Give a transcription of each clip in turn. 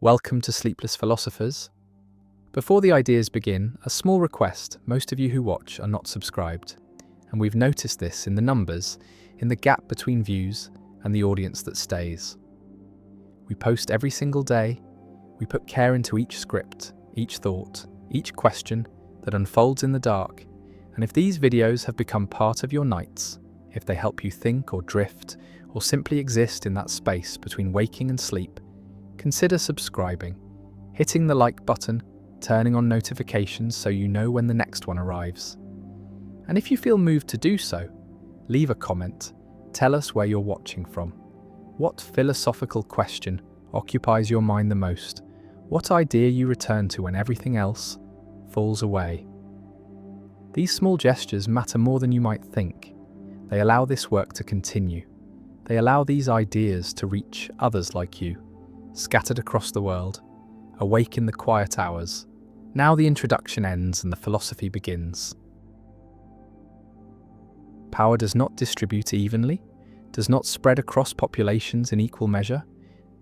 Welcome to Sleepless Philosophers. Before the ideas begin, a small request: most of you who watch are not subscribed, and we've noticed this in the numbers, in the gap between views and the audience that stays. We post every single day, we put care into each script, each thought, each question that unfolds in the dark, and if these videos have become part of your nights, if they help you think or drift, or simply exist in that space between waking and sleep, consider subscribing, hitting the like button, turning on notifications so you know when the next one arrives. And if you feel moved to do so, leave a comment, tell us where you're watching from. What philosophical question occupies your mind the most? What idea you return to when everything else falls away? These small gestures matter more than you might think. They allow this work to continue. They allow these ideas to reach others like you, scattered across the world, awake in the quiet hours. Now the introduction ends and the philosophy begins. Power does not distribute evenly, does not spread across populations in equal measure,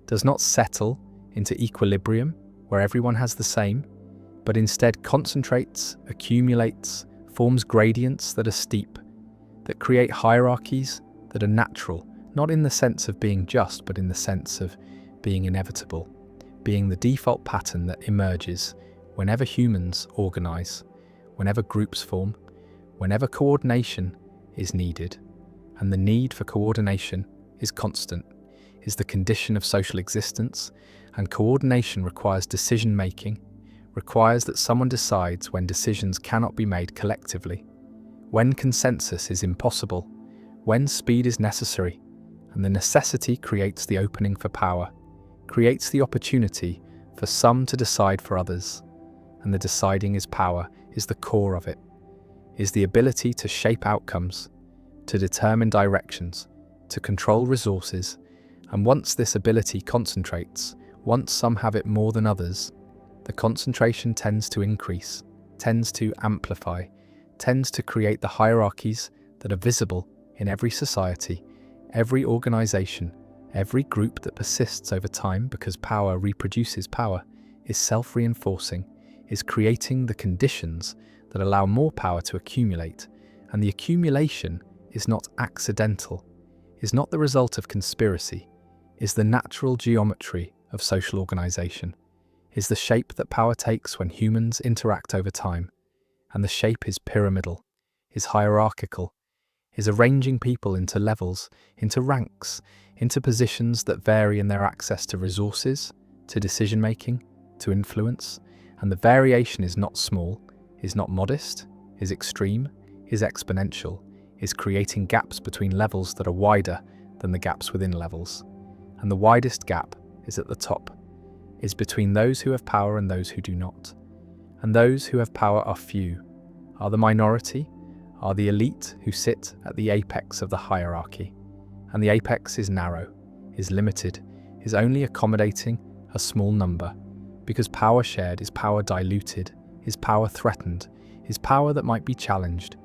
does not settle into equilibrium where everyone has the same, but instead concentrates, accumulates, forms gradients that are steep, that create hierarchies that are natural, not in the sense of being just, but in the sense of being inevitable, being the default pattern that emerges whenever humans organize, whenever groups form, whenever coordination is needed. And the need for coordination is constant, is the condition of social existence, and coordination requires decision-making, requires that someone decides when decisions cannot be made collectively, when consensus is impossible, when speed is necessary, and the necessity creates the opening for power, creates the opportunity for some to decide for others, and the deciding is power, is the core of it, is the ability to shape outcomes, to determine directions, to control resources, and once this ability concentrates, once some have it more than others, the concentration tends to increase, tends to amplify, tends to create the hierarchies that are visible in every society, every organization, every group that persists over time because power reproduces power, is self-reinforcing, is creating the conditions that allow more power to accumulate, and the accumulation is not accidental, is not the result of conspiracy, is the natural geometry of social organization, is the shape that power takes when humans interact over time, and the shape is pyramidal, is hierarchical, is arranging people into levels, into ranks, into positions that vary in their access to resources, to decision-making, to influence, and the variation is not small, is not modest, is extreme, is exponential, is creating gaps between levels that are wider than the gaps within levels. And the widest gap is at the top, is between those who have power and those who do not. And those who have power are few, are the minority, are the elite who sit at the apex of the hierarchy. And the apex is narrow, is limited, is only accommodating a small number, because power shared is power diluted, is power threatened, is power that might be challenged,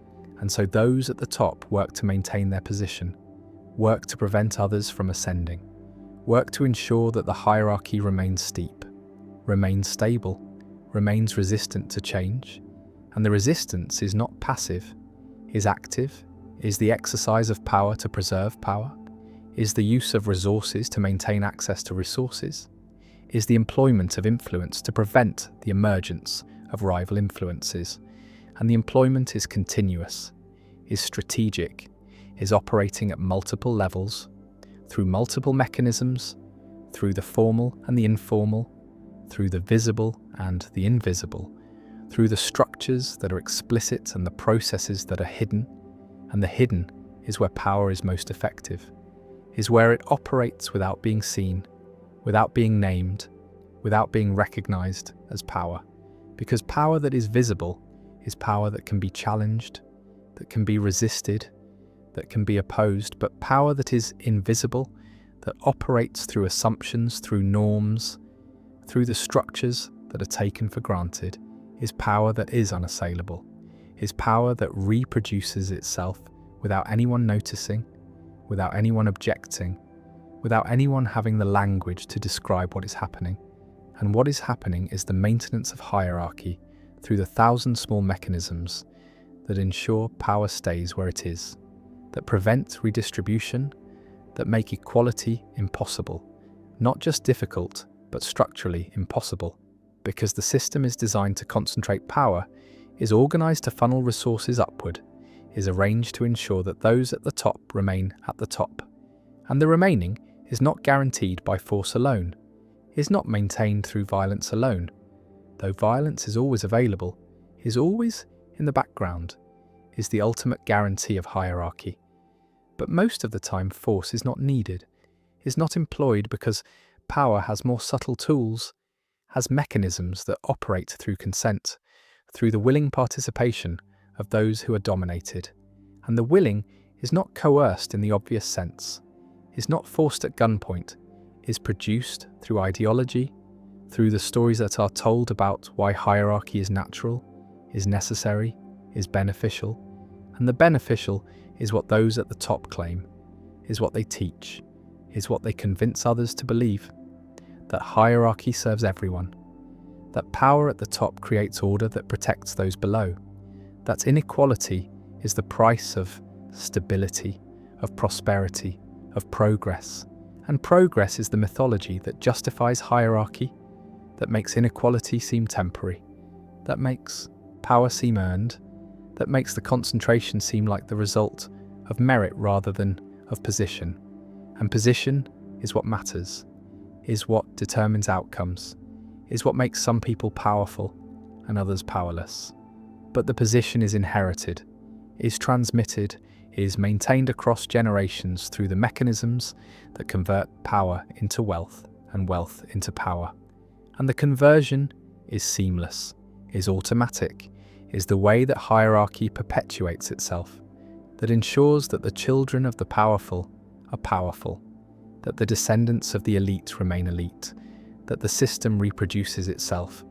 and so those at the top work to maintain their position, work to prevent others from ascending, work to ensure that the hierarchy remains steep, remains stable, remains resistant to change, and the resistance is not passive, is active, is the exercise of power to preserve power, is the use of resources to maintain access to resources, is the employment of influence to prevent the emergence of rival influences, and the employment is continuous, is strategic, is operating at multiple levels, through multiple mechanisms, through the formal and the informal, through the visible and the invisible, through the structures that are explicit and the processes that are hidden, and the hidden is where power is most effective, is where it operates without being seen, without being named, without being recognized as power. Because power that is visible is power that can be challenged, that can be resisted, that can be opposed, but power that is invisible, that operates through assumptions, through norms, through the structures that are taken for granted, is power that is unassailable, is power that reproduces itself without anyone noticing, without anyone objecting, without anyone having the language to describe what is happening, And what is happening is the maintenance of hierarchy through the 1,000 small mechanisms that ensure power stays where it is, that prevent redistribution, that make equality impossible. Not just difficult, but structurally impossible. Because the system is designed to concentrate power, is organized to funnel resources upward, is arranged to ensure that those at the top remain at the top. And the remaining is not guaranteed by force alone, is not maintained through violence alone, though violence is always available, is always in the background, is the ultimate guarantee of hierarchy. But most of the time force is not needed, is not employed because power has more subtle tools, has mechanisms that operate through consent, through the willing participation of those who are dominated. And the willing is not coerced in the obvious sense, is not forced at gunpoint, is produced through ideology, through the stories that are told about why hierarchy is natural, is necessary, is beneficial. And the beneficial is what those at the top claim, is what they teach, is what they convince others to believe, that hierarchy serves everyone, that power at the top creates order that protects those below, that inequality is the price of stability, of prosperity, of progress, and progress is the mythology that justifies hierarchy, that makes inequality seem temporary, that makes power seem earned, that makes the concentration seem like the result of merit rather than of position. And position is what matters, is what determines outcomes, is what makes some people powerful and others powerless. But the position is inherited, is transmitted, is maintained across generations through the mechanisms that convert power into wealth and wealth into power. And the conversion is seamless, is automatic, is the way that hierarchy perpetuates itself, that ensures that the children of the powerful are powerful, that the descendants of the elite remain elite, that the system reproduces itself.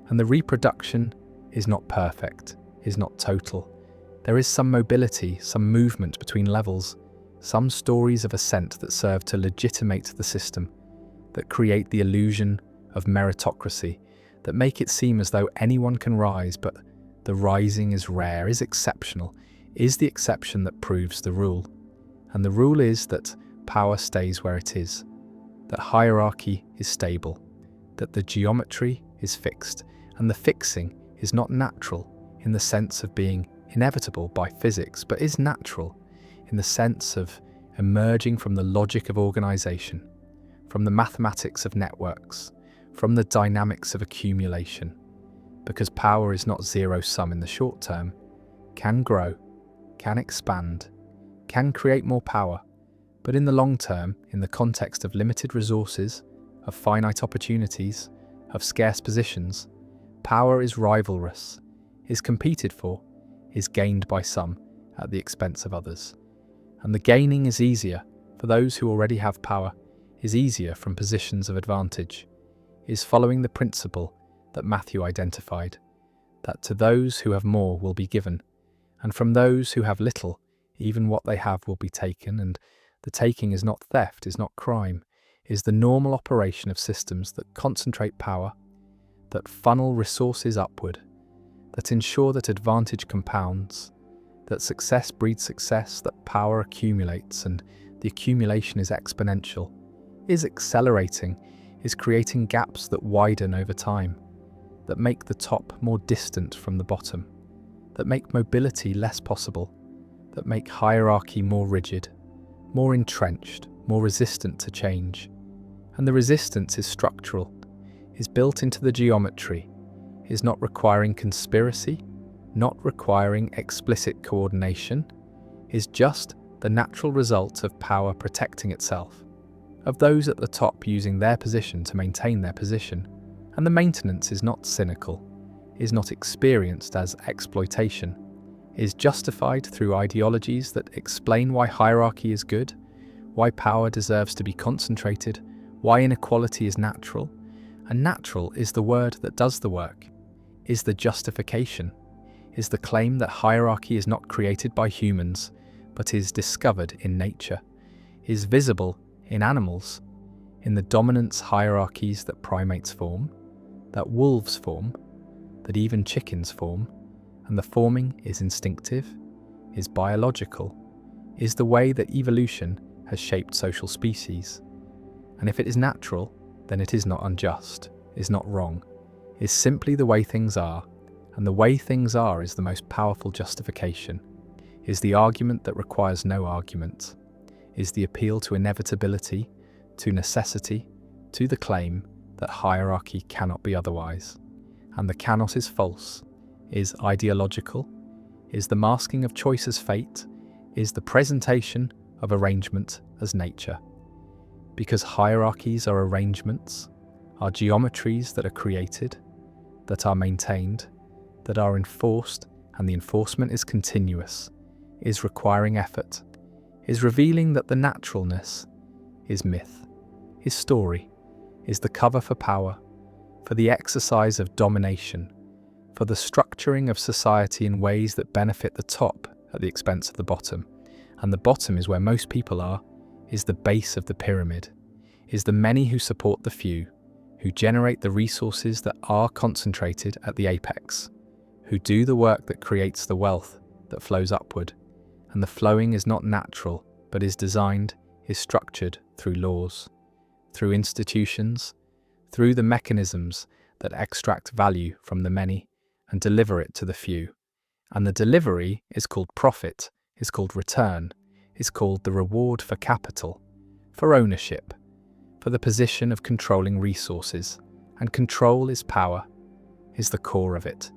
And the reproduction is not perfect, is not total. There is some mobility, some movement between levels, some stories of ascent that serve to legitimate the system, that create the illusion of meritocracy, that make it seem as though anyone can rise, but the rising is rare, is exceptional, is the exception that proves the rule. And the rule is that power stays where it is, that hierarchy is stable, that the geometry is fixed, and the fixing is not natural in the sense of being inevitable by physics, but is natural in the sense of emerging from the logic of organization, from the mathematics of networks, from the dynamics of accumulation. Because power is not zero-sum in the short term, can grow, can expand, can create more power, but in the long term, in the context of limited resources, of finite opportunities, of scarce positions, power is rivalrous, is competed for, is gained by some at the expense of others. And the gaining is easier for those who already have power, is easier from positions of advantage, is following the principle that Matthew identified, that to those who have more will be given, and from those who have little, even what they have will be taken, and the taking is not theft, is not crime, is the normal operation of systems that concentrate power, that funnel resources upward, that ensure that advantage compounds, that success breeds success, that power accumulates and the accumulation is exponential, is accelerating, is creating gaps that widen over time, that make the top more distant from the bottom, that make mobility less possible, that make hierarchy more rigid, more entrenched, more resistant to change. And the resistance is structural, is built into the geometry, is not requiring conspiracy, not requiring explicit coordination, is just the natural result of power protecting itself, of those at the top using their position to maintain their position. And the maintenance is not cynical, is not experienced as exploitation, is justified through ideologies that explain why hierarchy is good, why power deserves to be concentrated, why inequality is natural. And natural is the word that does the work, is the justification, is the claim that hierarchy is not created by humans, but is discovered in nature, is visible in animals, in the dominance hierarchies that primates form, that wolves form, that even chickens form, and the forming is instinctive, is biological, is the way that evolution has shaped social species. And if it is natural, then it is not unjust, is not wrong, is simply the way things are, and the way things are is the most powerful justification, is the argument that requires no argument, is the appeal to inevitability, to necessity, to the claim that hierarchy cannot be otherwise. And the cannot is false, is ideological, is the masking of choice as fate, is the presentation of arrangement as nature. Because hierarchies are arrangements, are geometries that are created, that are maintained, that are enforced, and the enforcement is continuous, is requiring effort, is revealing that the naturalness is myth, is story, is the cover for power, for the exercise of domination, for the structuring of society in ways that benefit the top at the expense of the bottom. And the bottom is where most people are, is the base of the pyramid, is the many who support the few, who generate the resources that are concentrated at the apex, who do the work that creates the wealth that flows upward. And the flowing is not natural, but is designed, is structured through laws, through institutions, through the mechanisms that extract value from the many and deliver it to the few. And the delivery is called profit, is called return, is called the reward for capital, for ownership, for the position of controlling resources. And control is power, is the core of it,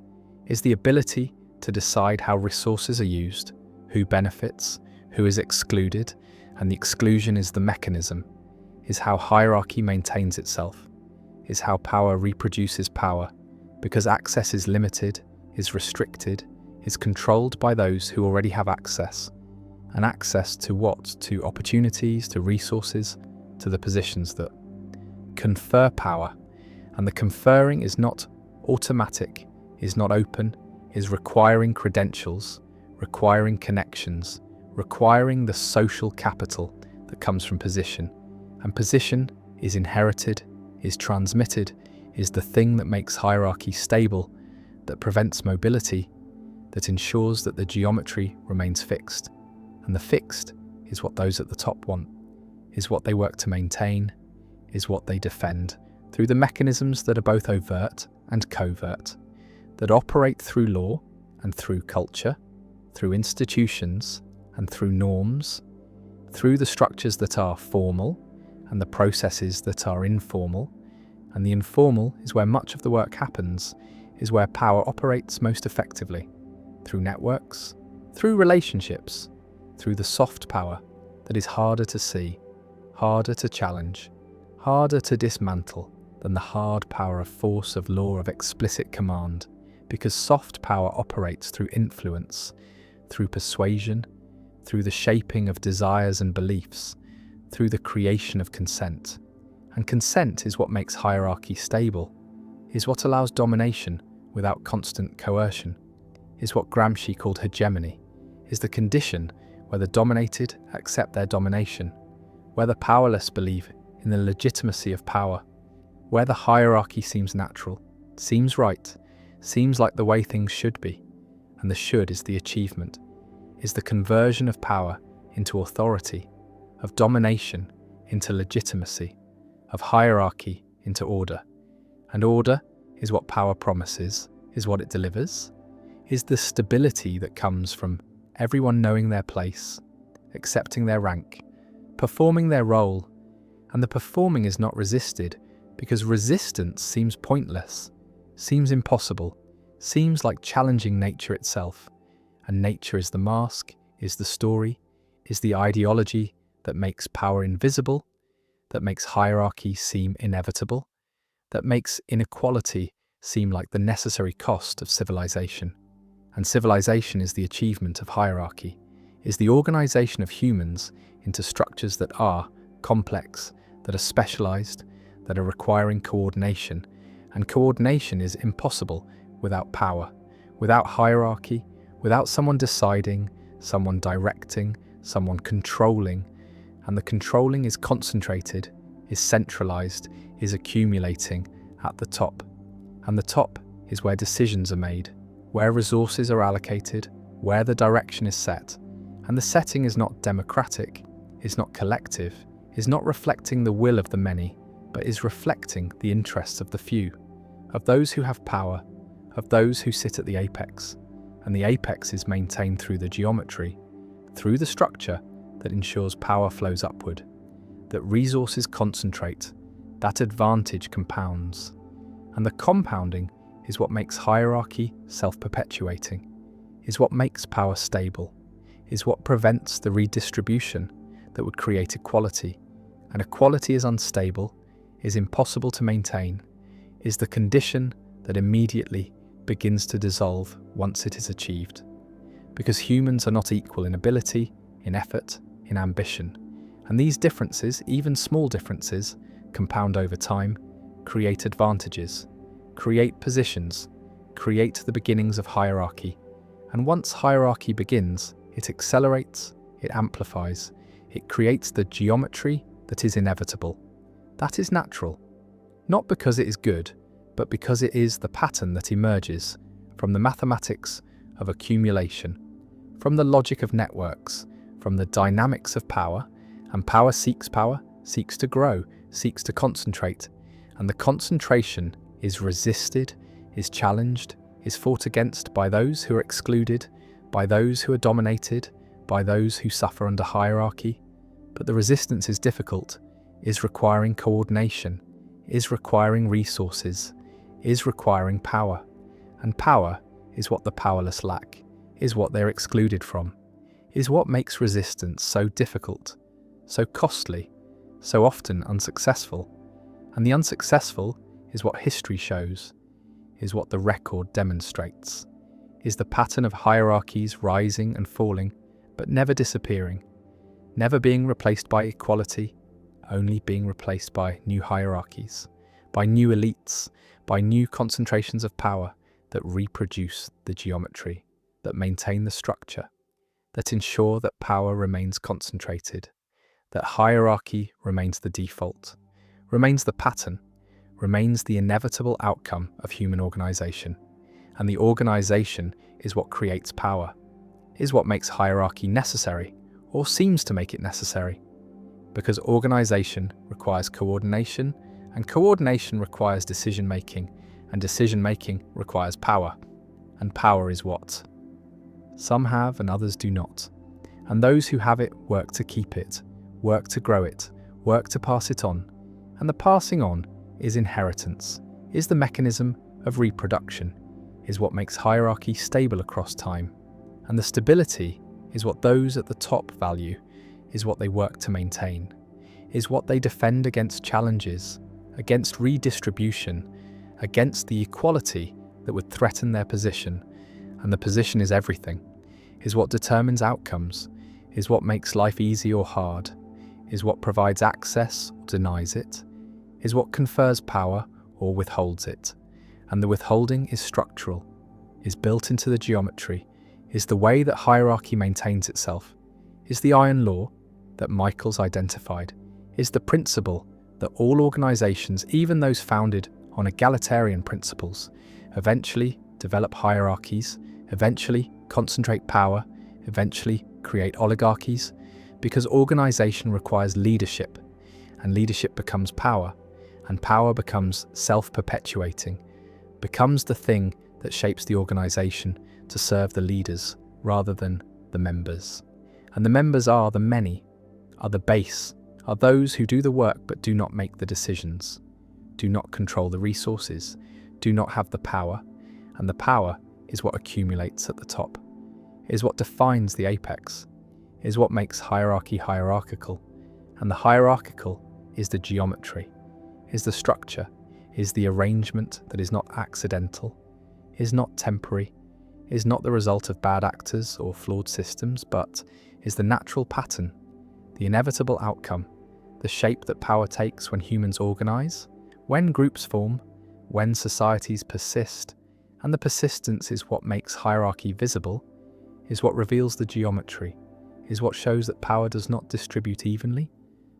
is the ability to decide how resources are used, who benefits, who is excluded, and the exclusion is the mechanism, is how hierarchy maintains itself, is how power reproduces power, because access is limited, is restricted, is controlled by those who already have access. And access to what? To opportunities, to resources, to the positions that confer power. And the conferring is not automatic, is not open, is requiring credentials, requiring connections, requiring the social capital that comes from position. And position is inherited, is transmitted, is the thing that makes hierarchy stable, that prevents mobility, that ensures that the geometry remains fixed. And the fixed is what those at the top want, is what they work to maintain, is what they defend through the mechanisms that are both overt and covert, that operate through law and through culture, through institutions and through norms, through the structures that are formal and the processes that are informal. And the informal is where much of the work happens, is where power operates most effectively, through networks, through relationships, through the soft power that is harder to see, harder to challenge, harder to dismantle than the hard power of force, of law, of explicit command, because soft power operates through influence, through persuasion, through the shaping of desires and beliefs, through the creation of consent. And consent is what makes hierarchy stable, is what allows domination without constant coercion, is what Gramsci called hegemony, is the condition where the dominated accept their domination, where the powerless believe in the legitimacy of power, where the hierarchy seems natural, seems right, seems like the way things should be, and the should is the achievement, is the conversion of power into authority, of domination into legitimacy, of hierarchy into order. And order is what power promises, is what it delivers, is the stability that comes from everyone knowing their place, accepting their rank, performing their role. And the performing is not resisted, because resistance seems pointless, seems impossible, seems like challenging nature itself. And nature is the mask, is the story, is the ideology that makes power invisible, that makes hierarchy seem inevitable, that makes inequality seem like the necessary cost of civilization. And civilization is the achievement of hierarchy, is the organization of humans into structures that are complex, that are specialized, that are requiring coordination. And coordination is impossible without power, without hierarchy, without someone deciding, someone directing, someone controlling. And the controlling is concentrated, is centralized, is accumulating at the top. And the top is where decisions are made, where resources are allocated, where the direction is set. And the setting is not democratic, is not collective, is not reflecting the will of the many, but is reflecting the interests of the few, of those who have power, of those who sit at the apex. And the apex is maintained through the geometry, through the structure that ensures power flows upward, that resources concentrate, that advantage compounds. And the compounding is what makes hierarchy self-perpetuating, is what makes power stable, is what prevents the redistribution that would create equality. And equality is unstable, is impossible to maintain, is the condition that immediately begins to dissolve once it is achieved. Because humans are not equal in ability, in effort, in ambition. And these differences, even small differences, compound over time, create advantages, create positions, create the beginnings of hierarchy. And once hierarchy begins, it accelerates, it amplifies, it creates the geometry that is inevitable. That is natural, not because it is good, but because it is the pattern that emerges from the mathematics of accumulation, from the logic of networks, from the dynamics of power. And power, seeks to grow, seeks to concentrate. And the concentration is resisted, is challenged, is fought against by those who are excluded, by those who are dominated, by those who suffer under hierarchy. But the resistance is difficult, is requiring coordination, is requiring resources, is requiring power. And power is what the powerless lack, is what they're excluded from, is what makes resistance so difficult, so costly, so often unsuccessful. And the unsuccessful is what history shows, is what the record demonstrates, is the pattern of hierarchies rising and falling, but never disappearing, never being replaced by equality, only being replaced by new hierarchies, by new elites, by new concentrations of power that reproduce the geometry, that maintain the structure, that ensure that power remains concentrated, that hierarchy remains the default, remains the pattern, remains the inevitable outcome of human organization. And the organization is what creates power, is what makes hierarchy necessary, or seems to make it necessary. Because organization requires coordination, and coordination requires decision-making, and decision-making requires power. And power is what some have and others do not. And those who have it work to keep it, work to grow it, work to pass it on. And the passing on is inheritance, is the mechanism of reproduction, is what makes hierarchy stable across time. And the stability is what those at the top value, is what they work to maintain, is what they defend against challenges, against redistribution, against the equality that would threaten their position. And the position is everything, is what determines outcomes, is what makes life easy or hard, is what provides access or denies it, is what confers power or withholds it. And the withholding is structural, is built into the geometry, is the way that hierarchy maintains itself, is the iron law that Michael's identified, is the principle that all organizations, even those founded on egalitarian principles, eventually develop hierarchies, eventually concentrate power, eventually create oligarchies, because organization requires leadership, and leadership becomes power, and power becomes self-perpetuating, becomes the thing that shapes the organization to serve the leaders rather than the members. And the members are the many, are the base, are those who do the work but do not make the decisions, do not control the resources, do not have the power. And the power is what accumulates at the top, is what defines the apex, is what makes hierarchy hierarchical. And the hierarchical is the geometry, is the structure, is the arrangement that is not accidental, is not temporary, is not the result of bad actors or flawed systems, but is the natural pattern, the inevitable outcome, the shape that power takes when humans organize, when groups form, when societies persist. And the persistence is what makes hierarchy visible, is what reveals the geometry, is what shows that power does not distribute evenly,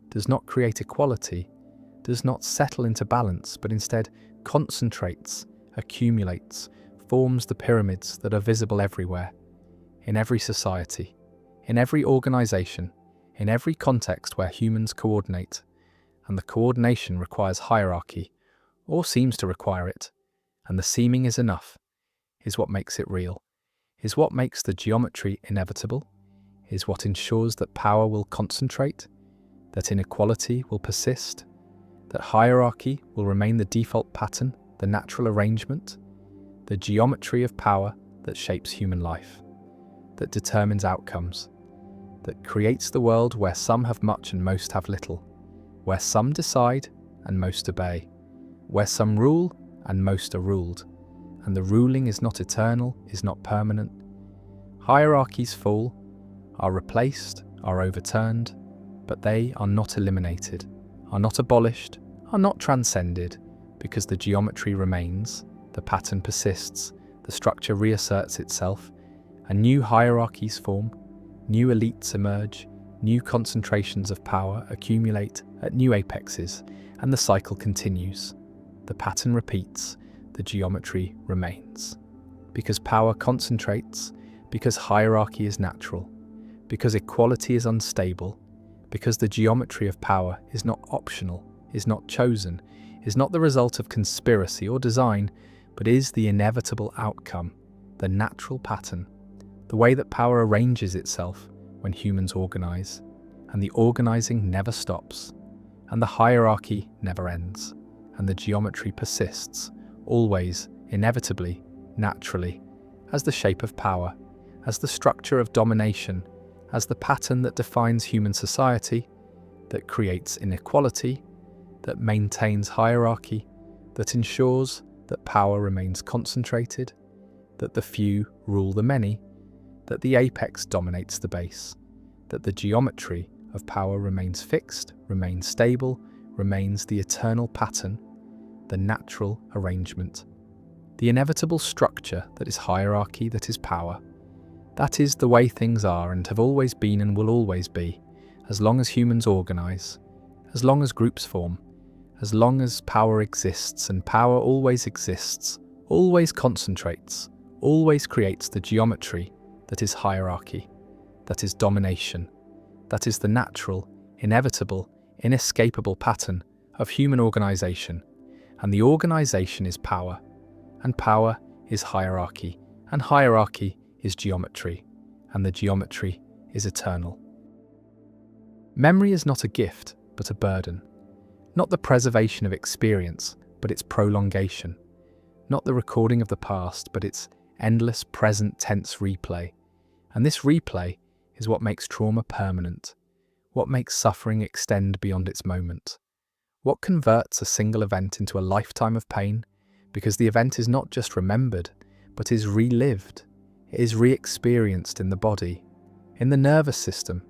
does not create equality, does not settle into balance, but instead concentrates, accumulates, forms the pyramids that are visible everywhere, in every society, in every organization, in every context where humans coordinate, and the coordination requires hierarchy, or seems to require it, and the seeming is enough, is what makes it real, is what makes the geometry inevitable, is what ensures that power will concentrate, that inequality will persist, that hierarchy will remain the default pattern, the natural arrangement, the geometry of power that shapes human life, that determines outcomes, that creates the world where some have much and most have little, where some decide and most obey, where some rule and most are ruled, and the ruling is not eternal, is not permanent. Hierarchies fall, are replaced, are overturned, but they are not eliminated, are not abolished, are not transcended, because the geometry remains, the pattern persists, the structure reasserts itself, and new hierarchies form, new elites emerge, new concentrations of power accumulate at new apexes, and the cycle continues. The pattern repeats, the geometry remains. Because power concentrates, because hierarchy is natural, because equality is unstable, because the geometry of power is not optional, is not chosen, is not the result of conspiracy or design, but is the inevitable outcome, the natural pattern, the way that power arranges itself when humans organize, and the organizing never stops, and the hierarchy never ends, and the geometry persists, always, inevitably, naturally, as the shape of power, as the structure of domination, as the pattern that defines human society, that creates inequality, that maintains hierarchy, that ensures that power remains concentrated, that the few rule the many, that the apex dominates the base, that the geometry of power remains fixed, remains stable, remains the eternal pattern, the natural arrangement, the inevitable structure that is hierarchy, that is power. That is the way things are and have always been and will always be, as long as humans organize, as long as groups form, as long as power exists, and power always exists, always concentrates, always creates the geometry that is hierarchy, that is domination, that is the natural, inevitable, inescapable pattern of human organization, and the organization is power, and power is hierarchy, and hierarchy is geometry, and the geometry is eternal. Memory is not a gift, but a burden. Not the preservation of experience, but its prolongation. Not the recording of the past, but its endless present tense replay. And this replay is what makes trauma permanent, what makes suffering extend beyond its moment, what converts a single event into a lifetime of pain, because the event is not just remembered, but is relived, is re-experienced in the body, in the nervous system,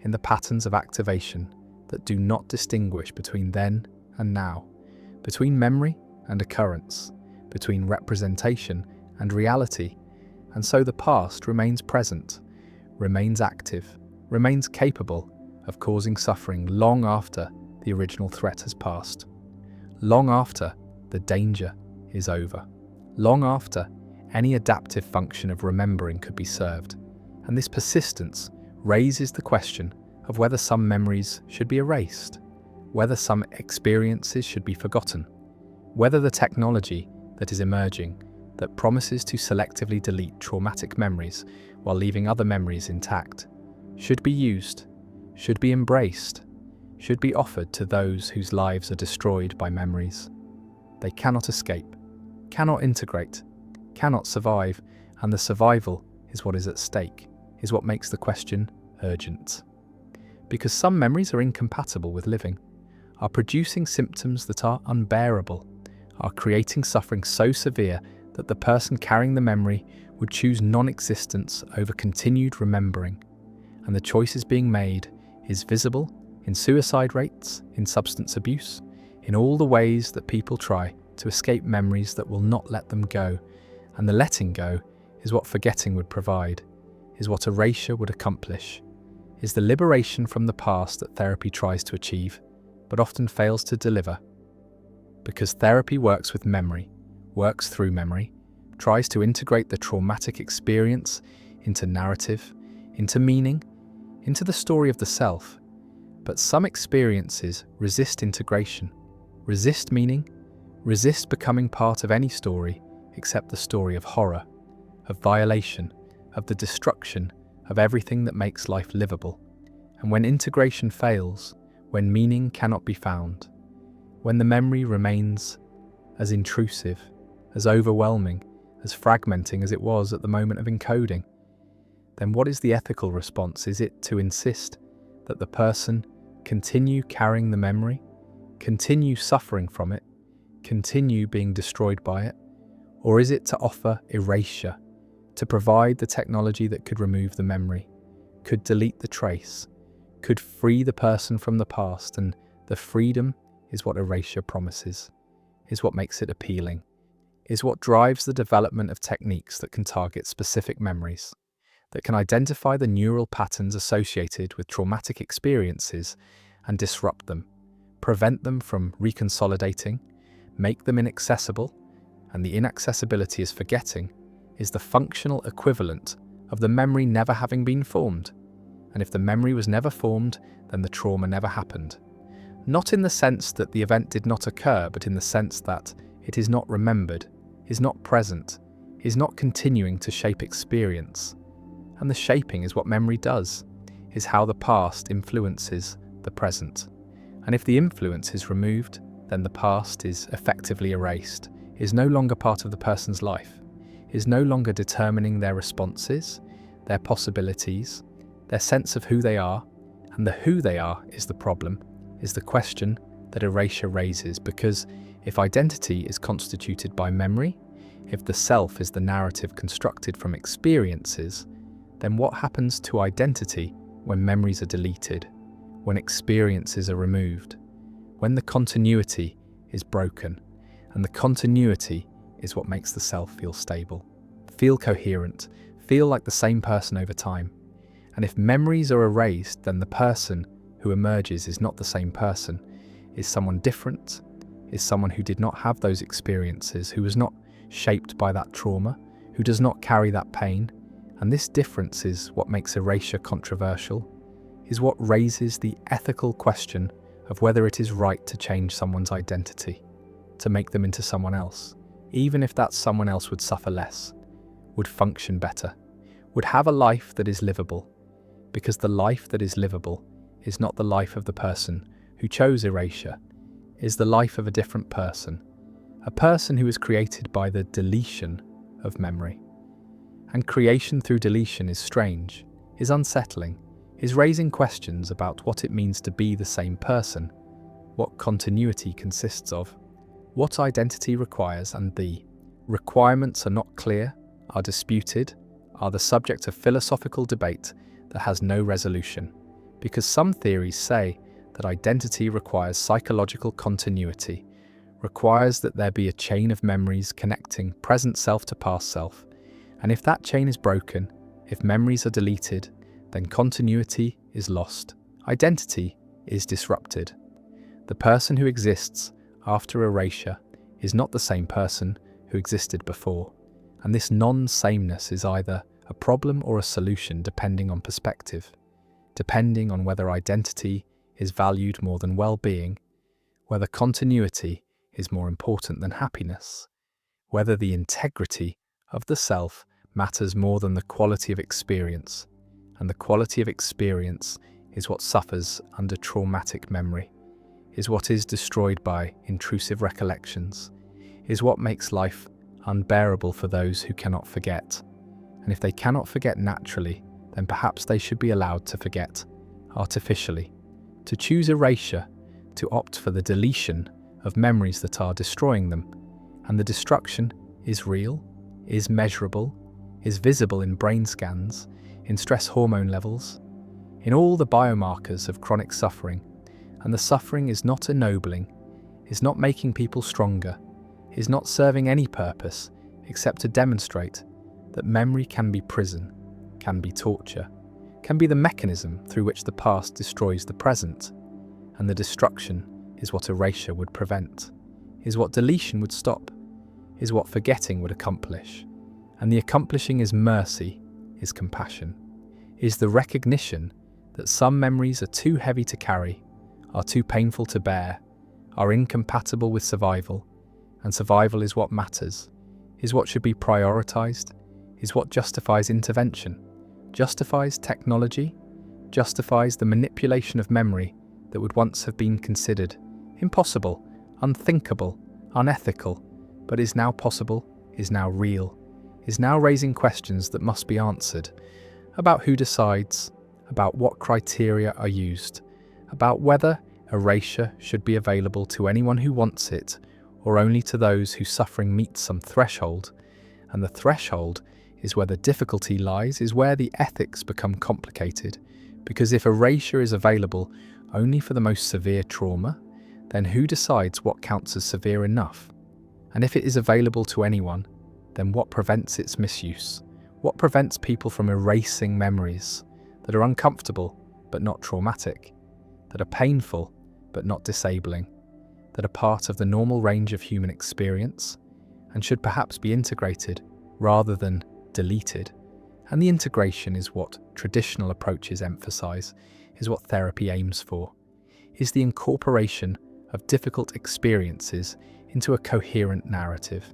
in the patterns of activation that do not distinguish between then and now, between memory and occurrence, between representation and reality, and so the past remains present, remains active, remains capable of causing suffering long after the original threat has passed, long after the danger is over, long after any adaptive function of remembering could be served. And this persistence raises the question of whether some memories should be erased, whether some experiences should be forgotten, whether the technology that is emerging that promises to selectively delete traumatic memories while leaving other memories intact should be used, should be embraced, should be offered to those whose lives are destroyed by memories. They cannot escape, cannot integrate, cannot survive, and the survival is what is at stake, is what makes the question urgent. Because some memories are incompatible with living, are producing symptoms that are unbearable, are creating suffering so severe that the person carrying the memory would choose non-existence over continued remembering. And the choices being made is visible in suicide rates, in substance abuse, in all the ways that people try to escape memories that will not let them go. And the letting go is what forgetting would provide, is what erasure would accomplish, is the liberation from the past that therapy tries to achieve, but often fails to deliver. Because therapy works with memory, works through memory, tries to integrate the traumatic experience into narrative, into meaning, into the story of the self. But some experiences resist integration, resist meaning, resist becoming part of any story except the story of horror, of violation, of the destruction of everything that makes life livable. And when integration fails, when meaning cannot be found, when the memory remains as intrusive, as overwhelming, as fragmenting as it was at the moment of encoding, then what is the ethical response? Is it to insist that the person continue carrying the memory, continue suffering from it, continue being destroyed by it? Or is it to offer erasure, to provide the technology that could remove the memory, could delete the trace, could free the person from the past? And the freedom is what erasure promises, is what makes it appealing, is what drives the development of techniques that can target specific memories, that can identify the neural patterns associated with traumatic experiences and disrupt them, prevent them from reconsolidating, make them inaccessible. And the inaccessibility is forgetting, is the functional equivalent of the memory never having been formed. And if the memory was never formed, then the trauma never happened. Not in the sense that the event did not occur, but in the sense that it is not remembered, is not present, is not continuing to shape experience. And the shaping is what memory does, is how the past influences the present. And if the influence is removed, then the past is effectively erased, is no longer part of the person's life, is no longer determining their responses, their possibilities, their sense of who they are. And the who they are is the problem, is the question that erasure raises. Because if identity is constituted by memory, if the self is the narrative constructed from experiences, then what happens to identity when memories are deleted, when experiences are removed, when the continuity is broken? And the continuity is what makes the self feel stable, feel coherent, feel like the same person over time. And if memories are erased, then the person who emerges is not the same person, is someone different, is someone who did not have those experiences, who was not shaped by that trauma, who does not carry that pain. And this difference is what makes erasure controversial, is what raises the ethical question of whether it is right to change someone's identity, to make them into someone else, even if that someone else would suffer less, would function better, would have a life that is livable. Because the life that is livable is not the life of the person who chose erasure, is the life of a different person, a person who is created by the deletion of memory. And creation through deletion is strange, is unsettling, is raising questions about what it means to be the same person, what continuity consists of, what identity requires. And the requirements are not clear, are disputed, are the subject of philosophical debate that has no resolution. Because some theories say that identity requires psychological continuity, requires that there be a chain of memories connecting present self to past self. And if that chain is broken, if memories are deleted, then continuity is lost, identity is disrupted. The person who exists after erasure is not the same person who existed before. And this non-sameness is either a problem or a solution depending on perspective, depending on whether identity is valued more than well-being, whether continuity is more important than happiness, whether the integrity of the self matters more than the quality of experience. And the quality of experience is what suffers under traumatic memory, is what is destroyed by intrusive recollections, is what makes life unbearable for those who cannot forget. And if they cannot forget naturally, then perhaps they should be allowed to forget artificially, to choose erasure, to opt for the deletion of memories that are destroying them. And the destruction is real, is measurable, is visible in brain scans, in stress hormone levels, in all the biomarkers of chronic suffering. And the suffering is not ennobling, is not making people stronger, is not serving any purpose except to demonstrate that memory can be prison, can be torture, can be the mechanism through which the past destroys the present. And the destruction is what erasure would prevent, is what deletion would stop, is what forgetting would accomplish. And the accomplishing is mercy, is compassion, is the recognition that some memories are too heavy to carry, are too painful to bear, are incompatible with survival, and survival is what matters, is what should be prioritized, is what justifies intervention, justifies technology, justifies the manipulation of memory that would once have been considered impossible, unthinkable, unethical, but is now possible, is now real, is now raising questions that must be answered about who decides, about what criteria are used, about whether erasure should be available to anyone who wants it or only to those whose suffering meets some threshold. And the threshold is where the difficulty lies, is where the ethics become complicated, because if erasure is available only for the most severe trauma, then who decides what counts as severe enough? And if it is available to anyone, then what prevents its misuse? What prevents people from erasing memories that are uncomfortable but not traumatic, that are painful but not disabling, that are part of the normal range of human experience and should perhaps be integrated rather than deleted? And the integration is what traditional approaches emphasize, is what therapy aims for, is the incorporation of difficult experiences into a coherent narrative,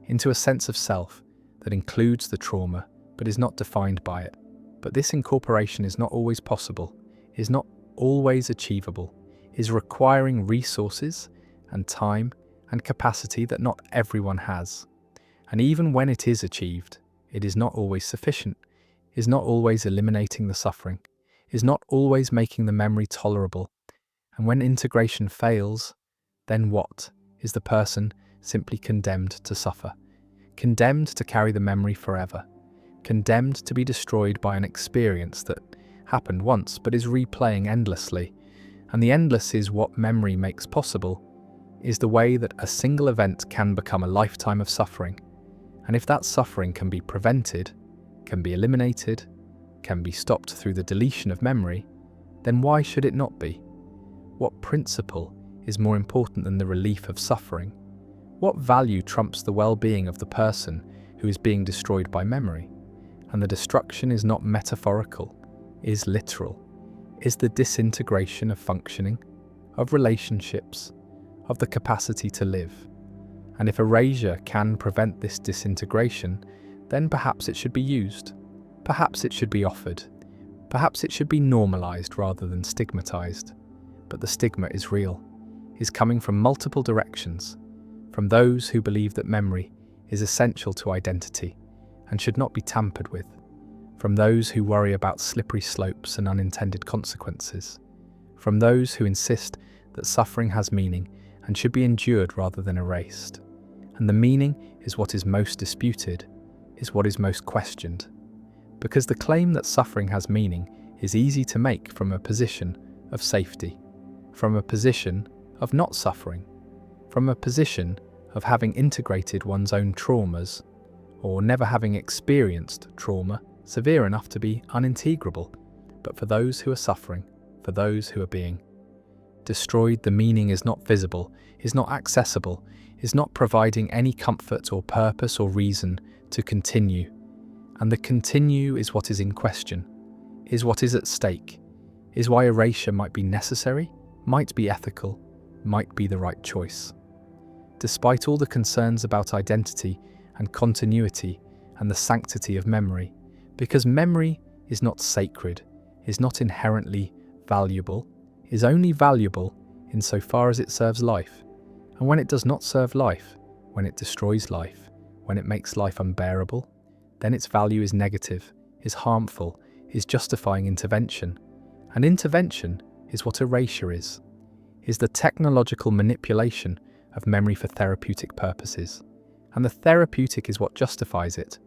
into a sense of self that includes the trauma but is not defined by it. But this incorporation is not always possible, is not always achievable, is requiring resources and time and capacity that not everyone has. And even when it is achieved, it is not always sufficient, is not always eliminating the suffering, is not always making the memory tolerable. And when integration fails, then what? Is the person simply condemned to suffer? Condemned to carry the memory forever? Condemned to be destroyed by an experience that happened once but is replaying endlessly? And the endless is what memory makes possible, is the way that a single event can become a lifetime of suffering. And if that suffering can be prevented, can be eliminated, can be stopped through the deletion of memory, then why should it not be? What principle is more important than the relief of suffering? What value trumps the well-being of the person who is being destroyed by memory? And the destruction is not metaphorical, is literal, is the disintegration of functioning, of relationships, of the capacity to live. And if erasure can prevent this disintegration, then perhaps it should be used, perhaps it should be offered, perhaps it should be normalized rather than stigmatized. But the stigma is real, is coming from multiple directions, from those who believe that memory is essential to identity and should not be tampered with, from those who worry about slippery slopes and unintended consequences, from those who insist that suffering has meaning and should be endured rather than erased. And the meaning is what is most disputed, is what is most questioned. Because the claim that suffering has meaning is easy to make from a position of safety, from a position of not suffering, from a position of having integrated one's own traumas, or never having experienced trauma severe enough to be unintegrable. But for those who are suffering, for those who are being destroyed, the meaning is not visible, is not accessible, is not providing any comfort or purpose or reason to continue. And the continue is what is in question, is what is at stake, is why erasure might be necessary, might be ethical, might be the right choice. Despite all the concerns about identity and continuity and the sanctity of memory, because memory is not sacred, is not inherently valuable, is only valuable insofar as it serves life. And when it does not serve life, when it destroys life, when it makes life unbearable, then its value is negative, is harmful, is justifying intervention. And intervention is what erasure is the technological manipulation of memory for therapeutic purposes. And the therapeutic is what justifies it,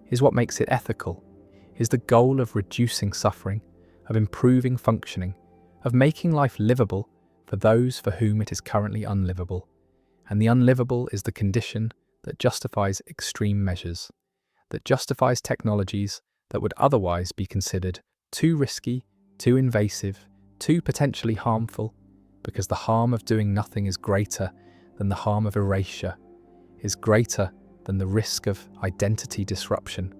is what makes it ethical, is the goal of reducing suffering, of improving functioning, of making life livable for those for whom it is currently unlivable. And the unlivable is the condition that justifies extreme measures, that justifies technologies that would otherwise be considered too risky, too invasive, too potentially harmful, because the harm of doing nothing is greater than the harm of erasure, is greater than the risk of identity disruption,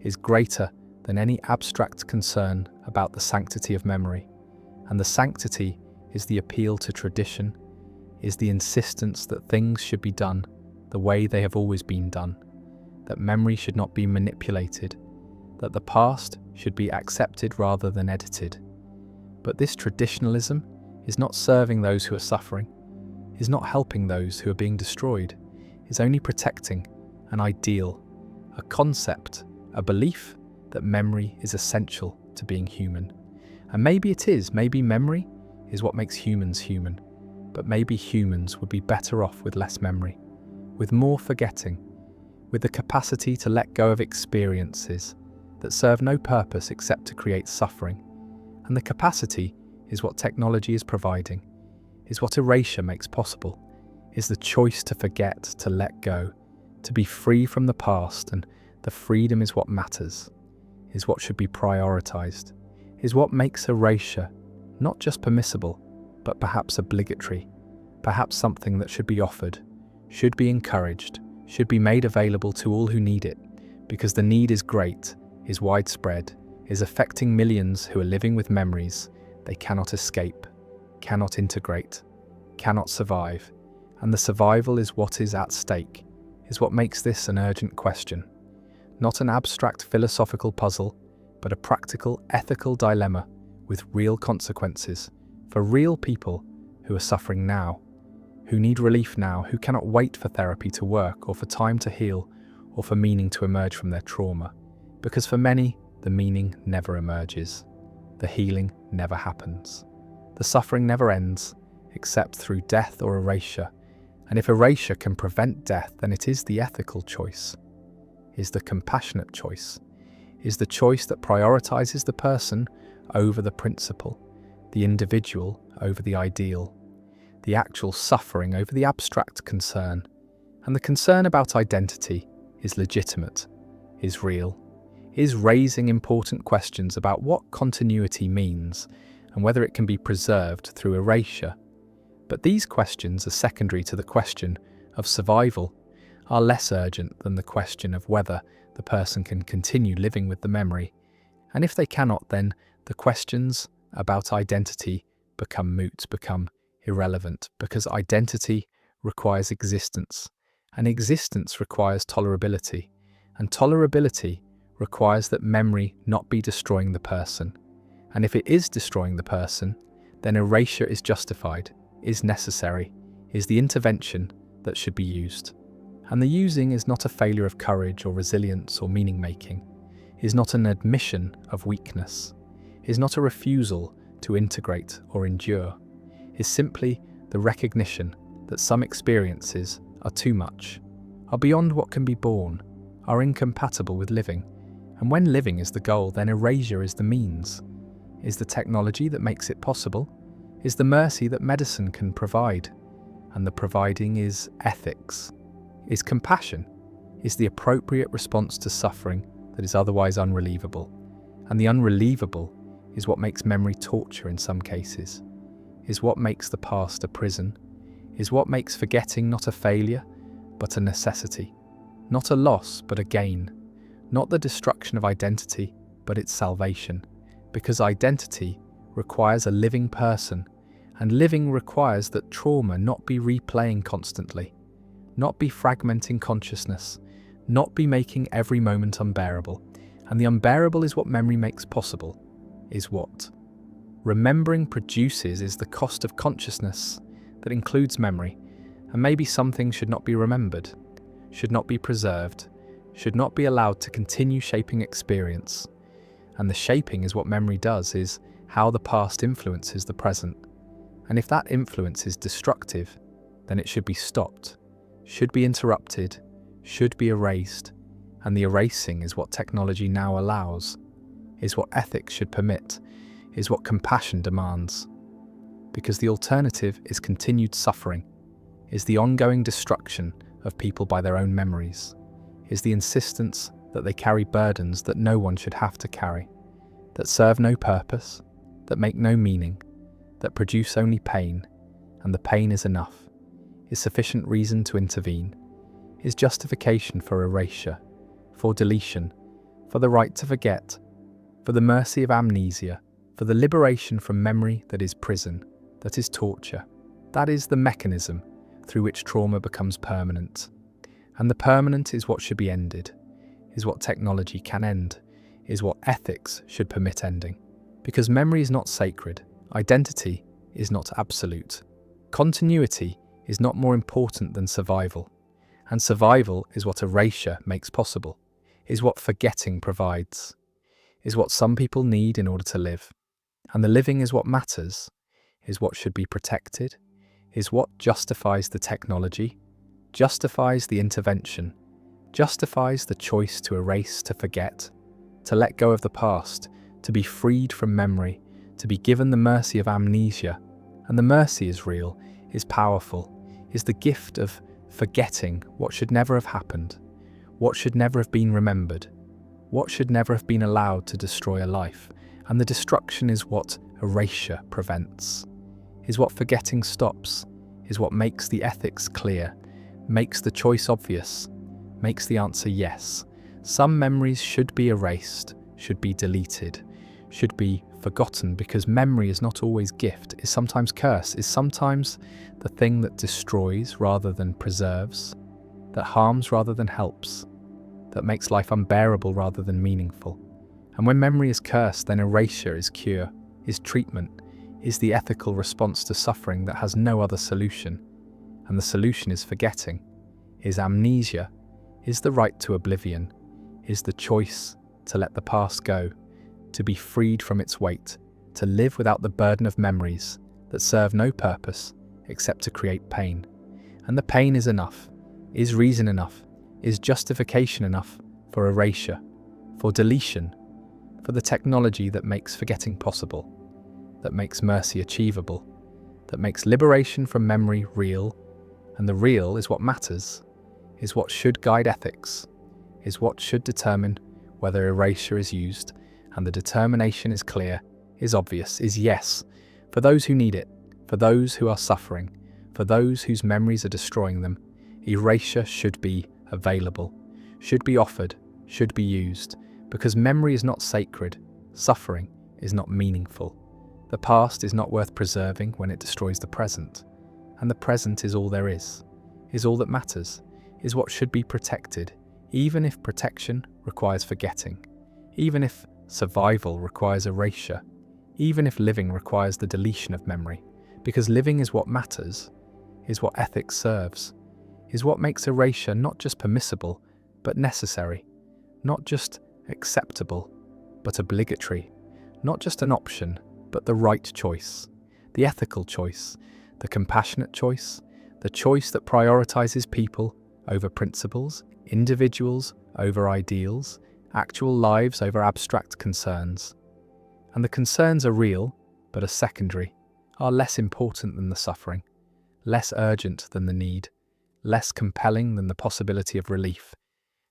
is greater than any abstract concern about the sanctity of memory. And the sanctity is the appeal to tradition, is the insistence that things should be done the way they have always been done, that memory should not be manipulated, that the past should be accepted rather than edited. But this traditionalism is not serving those who are suffering, is not helping those who are being destroyed, is only protecting an ideal, a concept, a belief that memory is essential to being human. And maybe it is, maybe memory is what makes humans human, but maybe humans would be better off with less memory, with more forgetting, with the capacity to let go of experiences that serve no purpose except to create suffering. And the capacity is what technology is providing, is what erasure makes possible, is the choice to forget, to let go, to be free from the past, and the freedom is what matters, is what should be prioritized, is what makes erasure not just permissible, but perhaps obligatory, perhaps something that should be offered, should be encouraged, should be made available to all who need it, because the need is great, is widespread, is affecting millions who are living with memories they cannot escape, cannot integrate, cannot survive, and the survival is what is at stake, is what makes this an urgent question. Not an abstract philosophical puzzle, but a practical ethical dilemma with real consequences for real people who are suffering now, who need relief now, who cannot wait for therapy to work or for time to heal or for meaning to emerge from their trauma. Because for many, the meaning never emerges. The healing never happens. The suffering never ends, except through death or erasure. And if erasure can prevent death, then it is the ethical choice, is the compassionate choice, is the choice that prioritizes the person over the principle, the individual over the ideal, the actual suffering over the abstract concern. And the concern about identity is legitimate, is real, is raising important questions about what continuity means and whether it can be preserved through erasure. But these questions are secondary to the question of survival, are less urgent than the question of whether the person can continue living with the memory. And if they cannot, then the questions about identity become moot, become irrelevant, because identity requires existence, and existence requires tolerability, and tolerability requires that memory not be destroying the person. And if it is destroying the person, then erasure is justified, is necessary, is the intervention that should be used. And the using is not a failure of courage or resilience or meaning-making, is not an admission of weakness, is not a refusal to integrate or endure, is simply the recognition that some experiences are too much, are beyond what can be borne, are incompatible with living. And when living is the goal, then erasure is the means, is the technology that makes it possible, is the mercy that medicine can provide, and the providing is ethics, is compassion, is the appropriate response to suffering that is otherwise unrelievable. And the unrelievable is what makes memory torture in some cases, is what makes the past a prison, is what makes forgetting not a failure, but a necessity, not a loss, but a gain, not the destruction of identity, but its salvation, because identity requires a living person, and living requires that trauma not be replaying constantly, not be fragmenting consciousness, not be making every moment unbearable. And the unbearable is what memory makes possible, is what remembering produces, is the cost of consciousness that includes memory. And maybe some things should not be remembered, should not be preserved, should not be allowed to continue shaping experience. And the shaping is what memory does, is how the past influences the present. And if that influence is destructive, then it should be stopped, should be interrupted, should be erased. And the erasing is what technology now allows, is what ethics should permit, is what compassion demands. Because the alternative is continued suffering, is the ongoing destruction of people by their own memories, is the insistence that they carry burdens that no one should have to carry, that serve no purpose, that make no meaning, that produce only pain, and the pain is enough, is sufficient reason to intervene, is justification for erasure, for deletion, for the right to forget, for the mercy of amnesia, for the liberation from memory that is prison, that is torture. That is the mechanism through which trauma becomes permanent. And the permanent is what should be ended, is what technology can end, is what ethics should permit ending. Because memory is not sacred, identity is not absolute, continuity is not more important than survival, and survival is what erasure makes possible, is what forgetting provides, is what some people need in order to live. And the living is what matters, is what should be protected, is what justifies the technology, justifies the intervention, justifies the choice to erase, to forget, to let go of the past, to be freed from memory, to be given the mercy of amnesia. And the mercy is real, is powerful, is the gift of forgetting what should never have happened, what should never have been remembered, what should never have been allowed to destroy a life. And the destruction is what erasure prevents, is what forgetting stops, is what makes the ethics clear, makes the choice obvious, makes the answer yes. Some memories should be erased, should be deleted, should be forgotten, because memory is not always gift, is sometimes curse, is sometimes the thing that destroys rather than preserves, that harms rather than helps, that makes life unbearable rather than meaningful. And when memory is cursed, then erasure is cure, is treatment, is the ethical response to suffering that has no other solution. And the solution is forgetting, is amnesia, is the right to oblivion, is the choice to let the past go, to be freed from its weight, to live without the burden of memories that serve no purpose except to create pain. And the pain is enough, is reason enough, is justification enough for erasure, for deletion, for the technology that makes forgetting possible, that makes mercy achievable, that makes liberation from memory real. And the real is what matters, is what should guide ethics, is what should determine whether erasure is used. And the determination is clear, is obvious, is yes, for those who need it, for those who are suffering, for those whose memories are destroying them. Erasure should be available, should be offered, should be used, because memory is not sacred, suffering is not meaningful. The past is not worth preserving when it destroys the present, and the present is all there is all that matters, is what should be protected, even if protection requires forgetting, even if survival requires erasure, even if living requires the deletion of memory, because living is what matters, is what ethics serves, is what makes erasure not just permissible, but necessary, not just acceptable, but obligatory, not just an option, but the right choice, the ethical choice, the compassionate choice, the choice that prioritizes people over principles, individuals over ideals, actual lives over abstract concerns. And the concerns are real, but are secondary, are less important than the suffering, less urgent than the need, less compelling than the possibility of relief.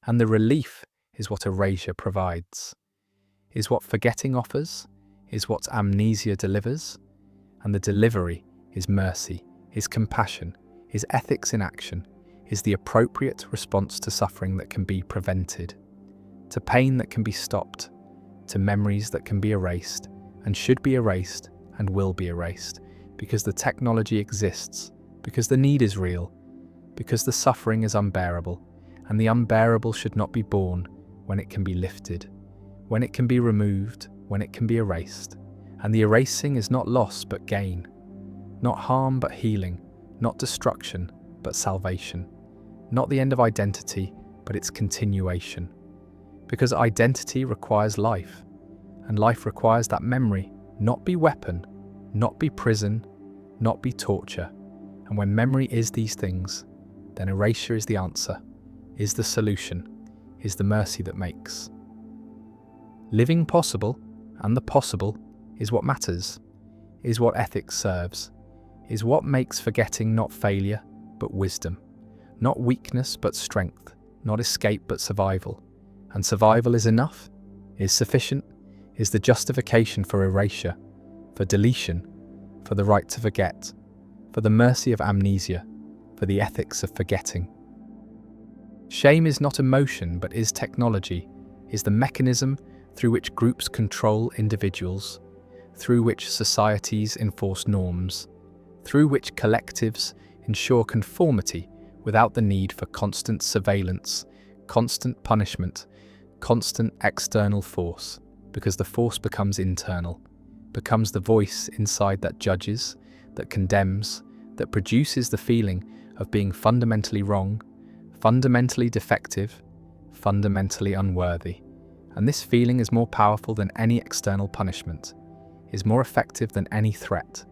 And the relief is what erasure provides, is what forgetting offers, is what amnesia delivers. And the delivery is mercy, is compassion, is ethics in action, is the appropriate response to suffering that can be prevented, to pain that can be stopped, to memories that can be erased, and should be erased, and will be erased, because the technology exists, because the need is real, because the suffering is unbearable, and the unbearable should not be borne when it can be lifted, when it can be removed, when it can be erased. And the erasing is not loss but gain, not harm but healing, not destruction but salvation, not the end of identity but its continuation. Because identity requires life, and life requires that memory not be weapon, not be prison, not be torture. And when memory is these things, then erasure is the answer, is the solution, is the mercy that makes. Living possible, and the possible, is what matters, is what ethics serves, is what makes forgetting not failure, but wisdom, not weakness, but strength, not escape, but survival. And survival is enough, is sufficient, is the justification for erasure, for deletion, for the right to forget, for the mercy of amnesia, for the ethics of forgetting. Shame is not emotion but is technology, is the mechanism through which groups control individuals, through which societies enforce norms, through which collectives ensure conformity without the need for constant surveillance, constant punishment, constant external force, because the force becomes internal, becomes the voice inside that judges, that condemns, that produces the feeling of being fundamentally wrong, fundamentally defective, fundamentally unworthy. And this feeling is more powerful than any external punishment, is more effective than any threat,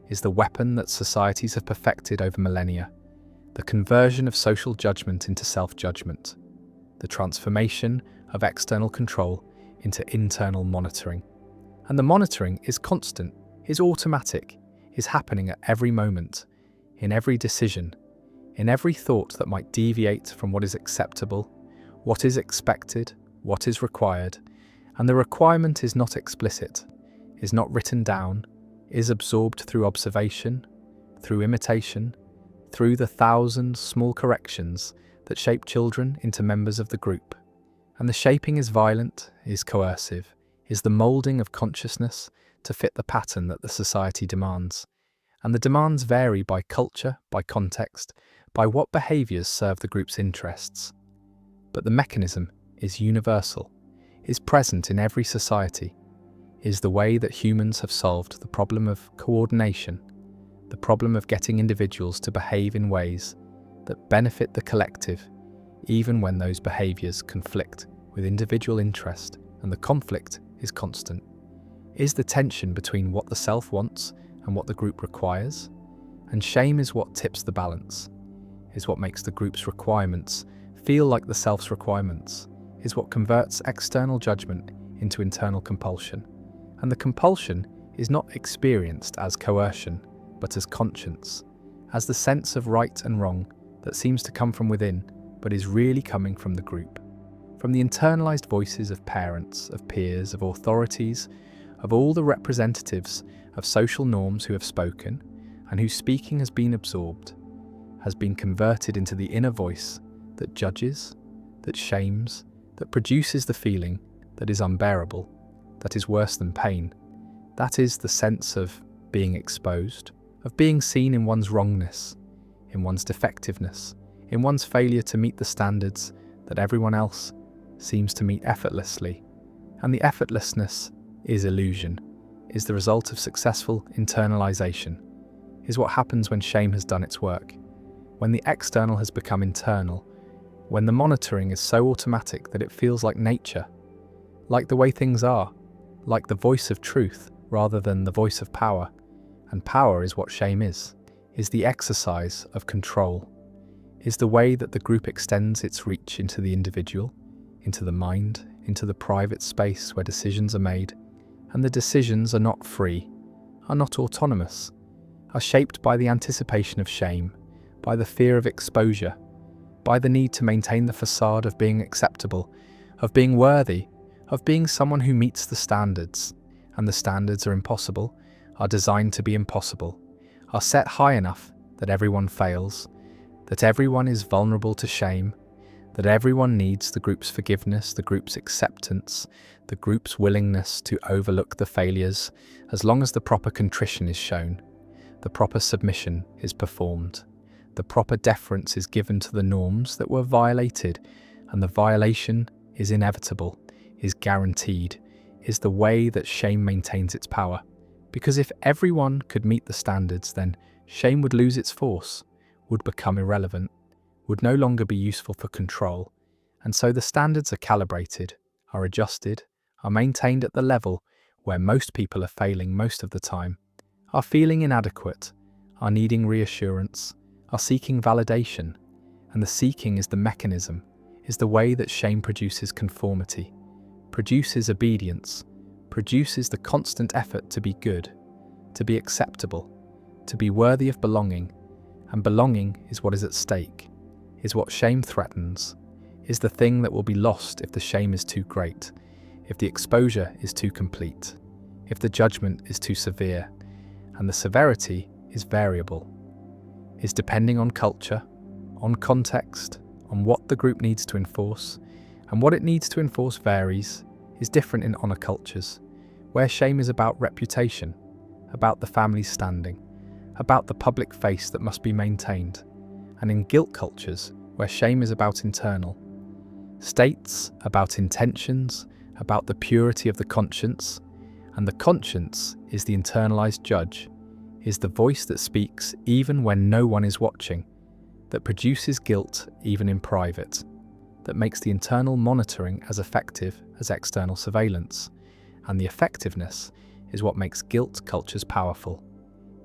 is the weapon that societies have perfected over millennia, the conversion of social judgment into self-judgment, the transformation of external control into internal monitoring. And the monitoring is constant, is automatic, is happening at every moment, in every decision, in every thought that might deviate from what is acceptable, what is expected, what is required. And the requirement is not explicit, is not written down, is absorbed through observation, through imitation, through the 1,000 small corrections that shape children into members of the group. And the shaping is violent, is coercive, is the moulding of consciousness to fit the pattern that the society demands. And the demands vary by culture, by context, by what behaviours serve the group's interests. But the mechanism is universal, is present in every society, is the way that humans have solved the problem of coordination, the problem of getting individuals to behave in ways that benefit the collective, even when those behaviours conflict with individual interest, and the conflict is constant. Is the tension between what the self wants and what the group requires? And shame is what tips the balance, is what makes the group's requirements feel like the self's requirements, is what converts external judgment into internal compulsion. And the compulsion is not experienced as coercion, but as conscience, as the sense of right and wrong that seems to come from within, but is really coming from the group, from the internalized voices of parents, of peers, of authorities, of all the representatives of social norms who have spoken, and whose speaking has been absorbed, has been converted into the inner voice that judges, that shames, that produces the feeling that is unbearable, that is worse than pain. That is the sense of being exposed, of being seen in one's wrongness, in one's defectiveness, in one's failure to meet the standards that everyone else seems to meet effortlessly. And the effortlessness is illusion, is the result of successful internalization, is what happens when shame has done its work, when the external has become internal, when the monitoring is so automatic that it feels like nature, like the way things are, like the voice of truth rather than the voice of power. And power is what shame is the exercise of control, is the way that the group extends its reach into the individual, into the mind, into the private space where decisions are made. And the decisions are not free, are not autonomous, are shaped by the anticipation of shame, by the fear of exposure, by the need to maintain the facade of being acceptable, of being worthy, of being someone who meets the standards. And the standards are impossible, are designed to be impossible, are set high enough that everyone fails, that everyone is vulnerable to shame, that everyone needs the group's forgiveness, the group's acceptance, the group's willingness to overlook the failures, as long as the proper contrition is shown, the proper submission is performed, the proper deference is given to the norms that were violated, and the violation is inevitable, is guaranteed, is the way that shame maintains its power. Because if everyone could meet the standards, then shame would lose its force, would become irrelevant, would no longer be useful for control. And so the standards are calibrated, are adjusted, are maintained at the level where most people are failing most of the time, are feeling inadequate, are needing reassurance, are seeking validation. And the seeking is the mechanism, is the way that shame produces conformity, produces obedience, produces the constant effort to be good, to be acceptable, to be worthy of belonging. And belonging is what is at stake, is what shame threatens, is the thing that will be lost if the shame is too great, if the exposure is too complete, if the judgment is too severe. And the severity is variable, is depending on culture, on context, on what the group needs to enforce, and what it needs to enforce varies, is different in honour cultures, where shame is about reputation, about the family's standing, about the public face that must be maintained, and in guilt cultures, where shame is about internal. States about intentions, about the purity of the conscience, and the conscience is the internalized judge, is the voice that speaks even when no one is watching, that produces guilt even in private, that makes the internal monitoring as effective as external surveillance, and the effectiveness is what makes guilt cultures powerful,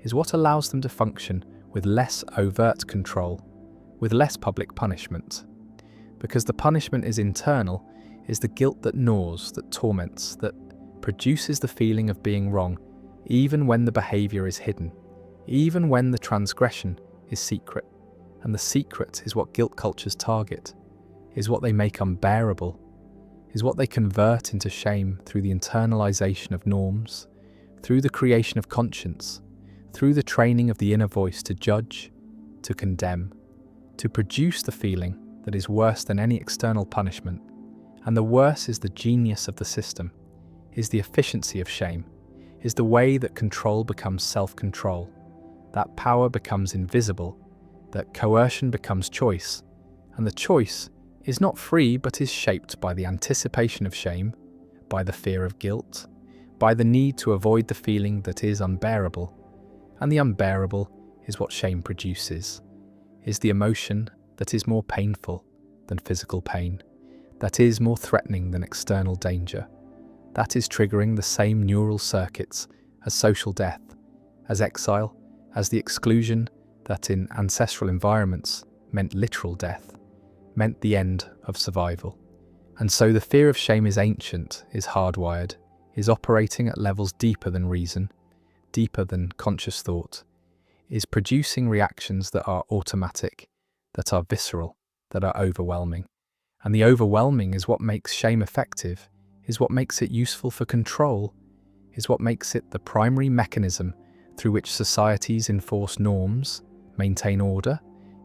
is what allows them to function with less overt control, with less public punishment. Because the punishment is internal, is the guilt that gnaws, that torments, that produces the feeling of being wrong, even when the behaviour is hidden, even when the transgression is secret. And the secret is what guilt cultures target, is what they make unbearable, is what they convert into shame through the internalization of norms, through the creation of conscience, through the training of the inner voice to judge, to condemn, to produce the feeling that is worse than any external punishment. And the worse is the genius of the system, is the efficiency of shame, is the way that control becomes self-control, that power becomes invisible, that coercion becomes choice, and the choice is not free but is shaped by the anticipation of shame, by the fear of guilt, by the need to avoid the feeling that is unbearable, and the unbearable is what shame produces, is the emotion that is more painful than physical pain, that is more threatening than external danger, that is triggering the same neural circuits as social death, as exile, as the exclusion that in ancestral environments meant literal death, meant the end of survival. And so the fear of shame is ancient, is hardwired, is operating at levels deeper than reason, deeper than conscious thought, is producing reactions that are automatic, that are visceral, that are overwhelming. And the overwhelming is what makes shame effective, is what makes it useful for control, is what makes it the primary mechanism through which societies enforce norms, maintain order,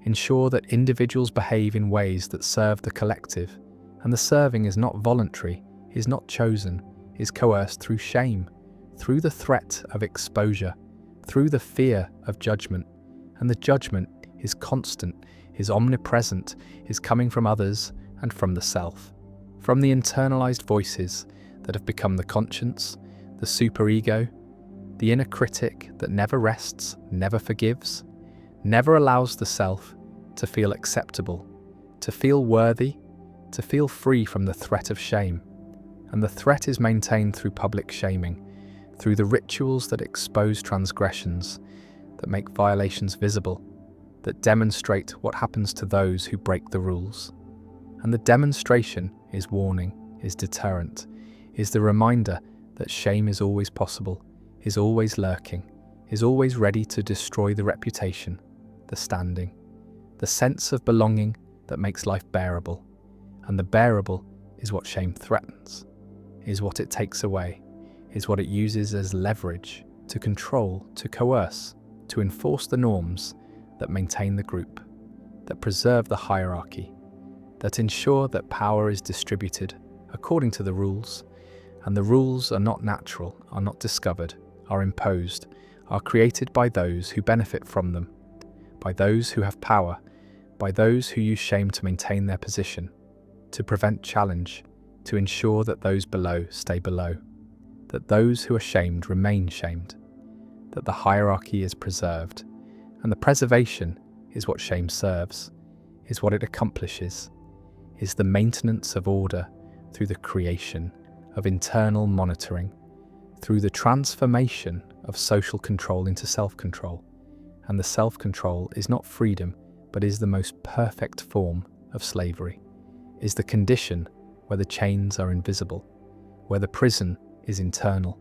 ensure that individuals behave in ways that serve the collective, and the serving is not voluntary, is not chosen, is coerced through shame, through the threat of exposure, through the fear of judgment, and the judgment is constant, is omnipresent, is coming from others and from the self, from the internalized voices that have become the conscience, the superego, the inner critic that never rests, never forgives, never allows the self to feel acceptable, to feel worthy, to feel free from the threat of shame. And the threat is maintained through public shaming, through the rituals that expose transgressions, that make violations visible, that demonstrate what happens to those who break the rules. And the demonstration is warning, is deterrent, is the reminder that shame is always possible, is always lurking, is always ready to destroy the reputation, the standing, the sense of belonging that makes life bearable. And the bearable is what shame threatens, is what it takes away, is what it uses as leverage to control, to coerce, to enforce the norms that maintain the group, that preserve the hierarchy, that ensure that power is distributed according to the rules, and the rules are not natural, are not discovered, are imposed, are created by those who benefit from them, by those who have power, by those who use shame to maintain their position, to prevent challenge, to ensure that those below stay below, that those who are shamed remain shamed, that the hierarchy is preserved, and the preservation is what shame serves, is what it accomplishes, is the maintenance of order through the creation of internal monitoring, through the transformation of social control into self-control. And the self-control is not freedom, but is the most perfect form of slavery, is the condition where the chains are invisible, where the prison is internal,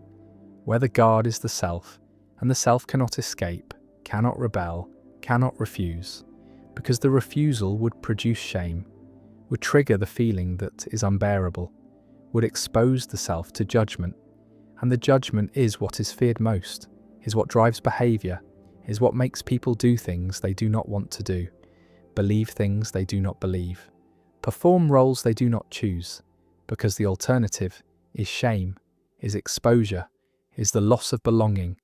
where the guard is the self, and the self cannot escape, cannot rebel, cannot refuse, because the refusal would produce shame, would trigger the feeling that is unbearable, would expose the self to judgment, and the judgment is what is feared most, is what drives behaviour, is what makes people do things they do not want to do, believe things they do not believe, perform roles they do not choose, because the alternative is shame, is exposure, is the loss of belonging,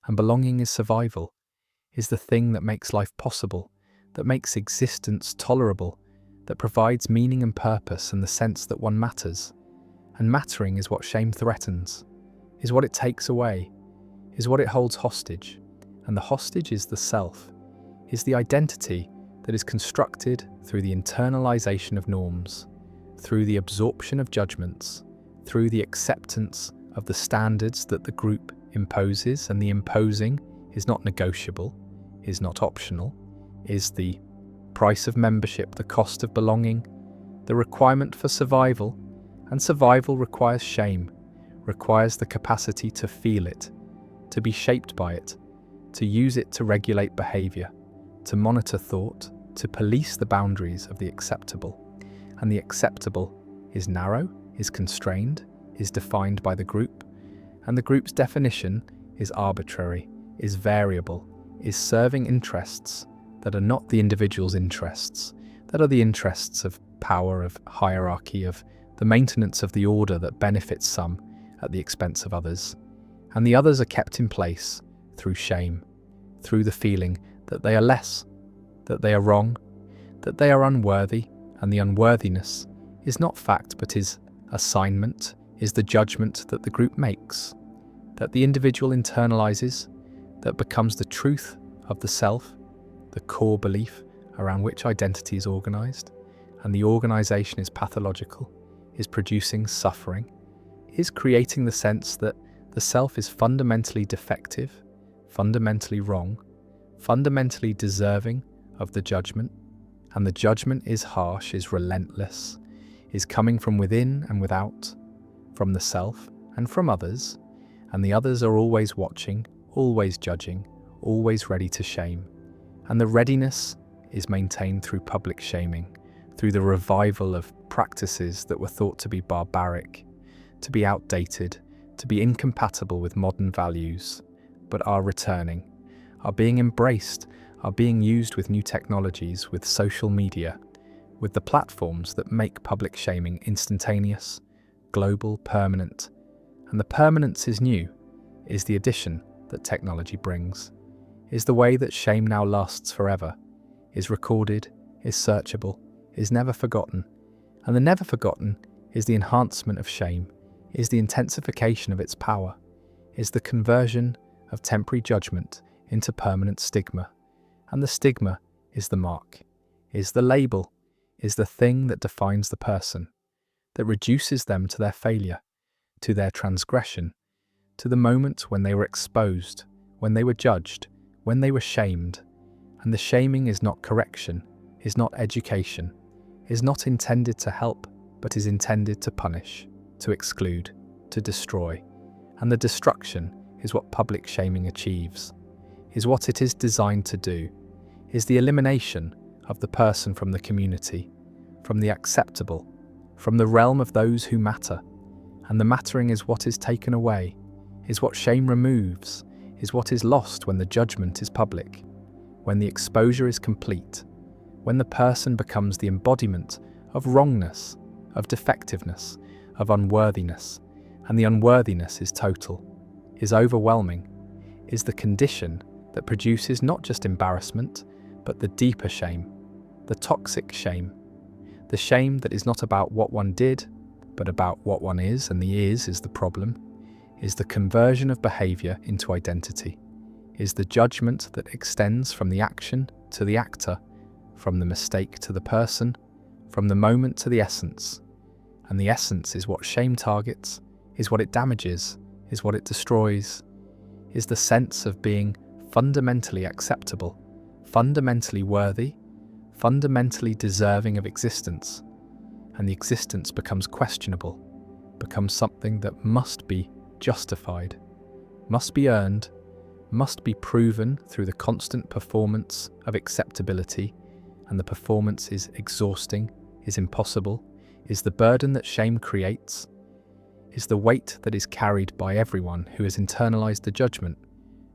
and belonging is survival, is the thing that makes life possible, that makes existence tolerable, that provides meaning and purpose and the sense that one matters. And mattering is what shame threatens, is what it takes away, is what it holds hostage. And the hostage is the self, is the identity that is constructed through the internalization of norms, through the absorption of judgments, through the acceptance of the standards that the group imposes, and the imposing is not negotiable, is not optional, is the price of membership, the cost of belonging, the requirement for survival, and survival requires shame, requires the capacity to feel it, to be shaped by it, to use it to regulate behavior, to monitor thought, to police the boundaries of the acceptable. And the acceptable is narrow, is constrained, is defined by the group, and the group's definition is arbitrary, is variable, is serving interests that are not the individual's interests, that are the interests of power, of hierarchy, of the maintenance of the order that benefits some at the expense of others. And the others are kept in place through shame, through the feeling that they are less, that they are wrong, that they are unworthy, and the unworthiness is not fact but is assignment, is the judgment that the group makes, that the individual internalizes, that becomes the truth of the self, the core belief around which identity is organized, and the organization is pathological, is producing suffering, is creating the sense that the self is fundamentally defective, fundamentally wrong, fundamentally deserving of the judgment, and the judgment is harsh, is relentless, is coming from within and without, from the self and from others, and the others are always watching, always judging, always ready to shame. And the readiness is maintained through public shaming, through the revival of practices that were thought to be barbaric, to be outdated, to be incompatible with modern values, but are returning, are being embraced, are being used with new technologies, with social media, with the platforms that make public shaming instantaneous, global, permanent. And the permanence is new, is the addition that technology brings, is the way that shame now lasts forever, is recorded, is searchable, is never forgotten. And the never forgotten is the enhancement of shame, is the intensification of its power, is the conversion of temporary judgment into permanent stigma. And the stigma is the mark, is the label, is the thing that defines the person, that reduces them to their failure, to their transgression, to the moment when they were exposed, when they were judged, when they were shamed. And the shaming is not correction, is not education, is not intended to help, but is intended to punish, to exclude, to destroy. And the destruction is what public shaming achieves, is what it is designed to do, is the elimination of the person from the community, from the acceptable, from the realm of those who matter. And the mattering is what is taken away, is what shame removes, is what is lost when the judgment is public, when the exposure is complete, when the person becomes the embodiment of wrongness, of defectiveness, of unworthiness, and the unworthiness is total, is overwhelming, is the condition that produces not just embarrassment, but the deeper shame, the toxic shame, the shame that is not about what one did, but about what one is, and the is the problem, is the conversion of behavior into identity, is the judgment that extends from the action to the actor, from the mistake to the person, from the moment to the essence. And the essence is what shame targets, is what it damages, is what it destroys, is the sense of being fundamentally acceptable, fundamentally worthy, fundamentally deserving of existence. And the existence becomes questionable, becomes something that must be justified, must be earned, must be proven through the constant performance of acceptability, and the performance is exhausting, is impossible, is the burden that shame creates, is the weight that is carried by everyone who has internalized the judgment,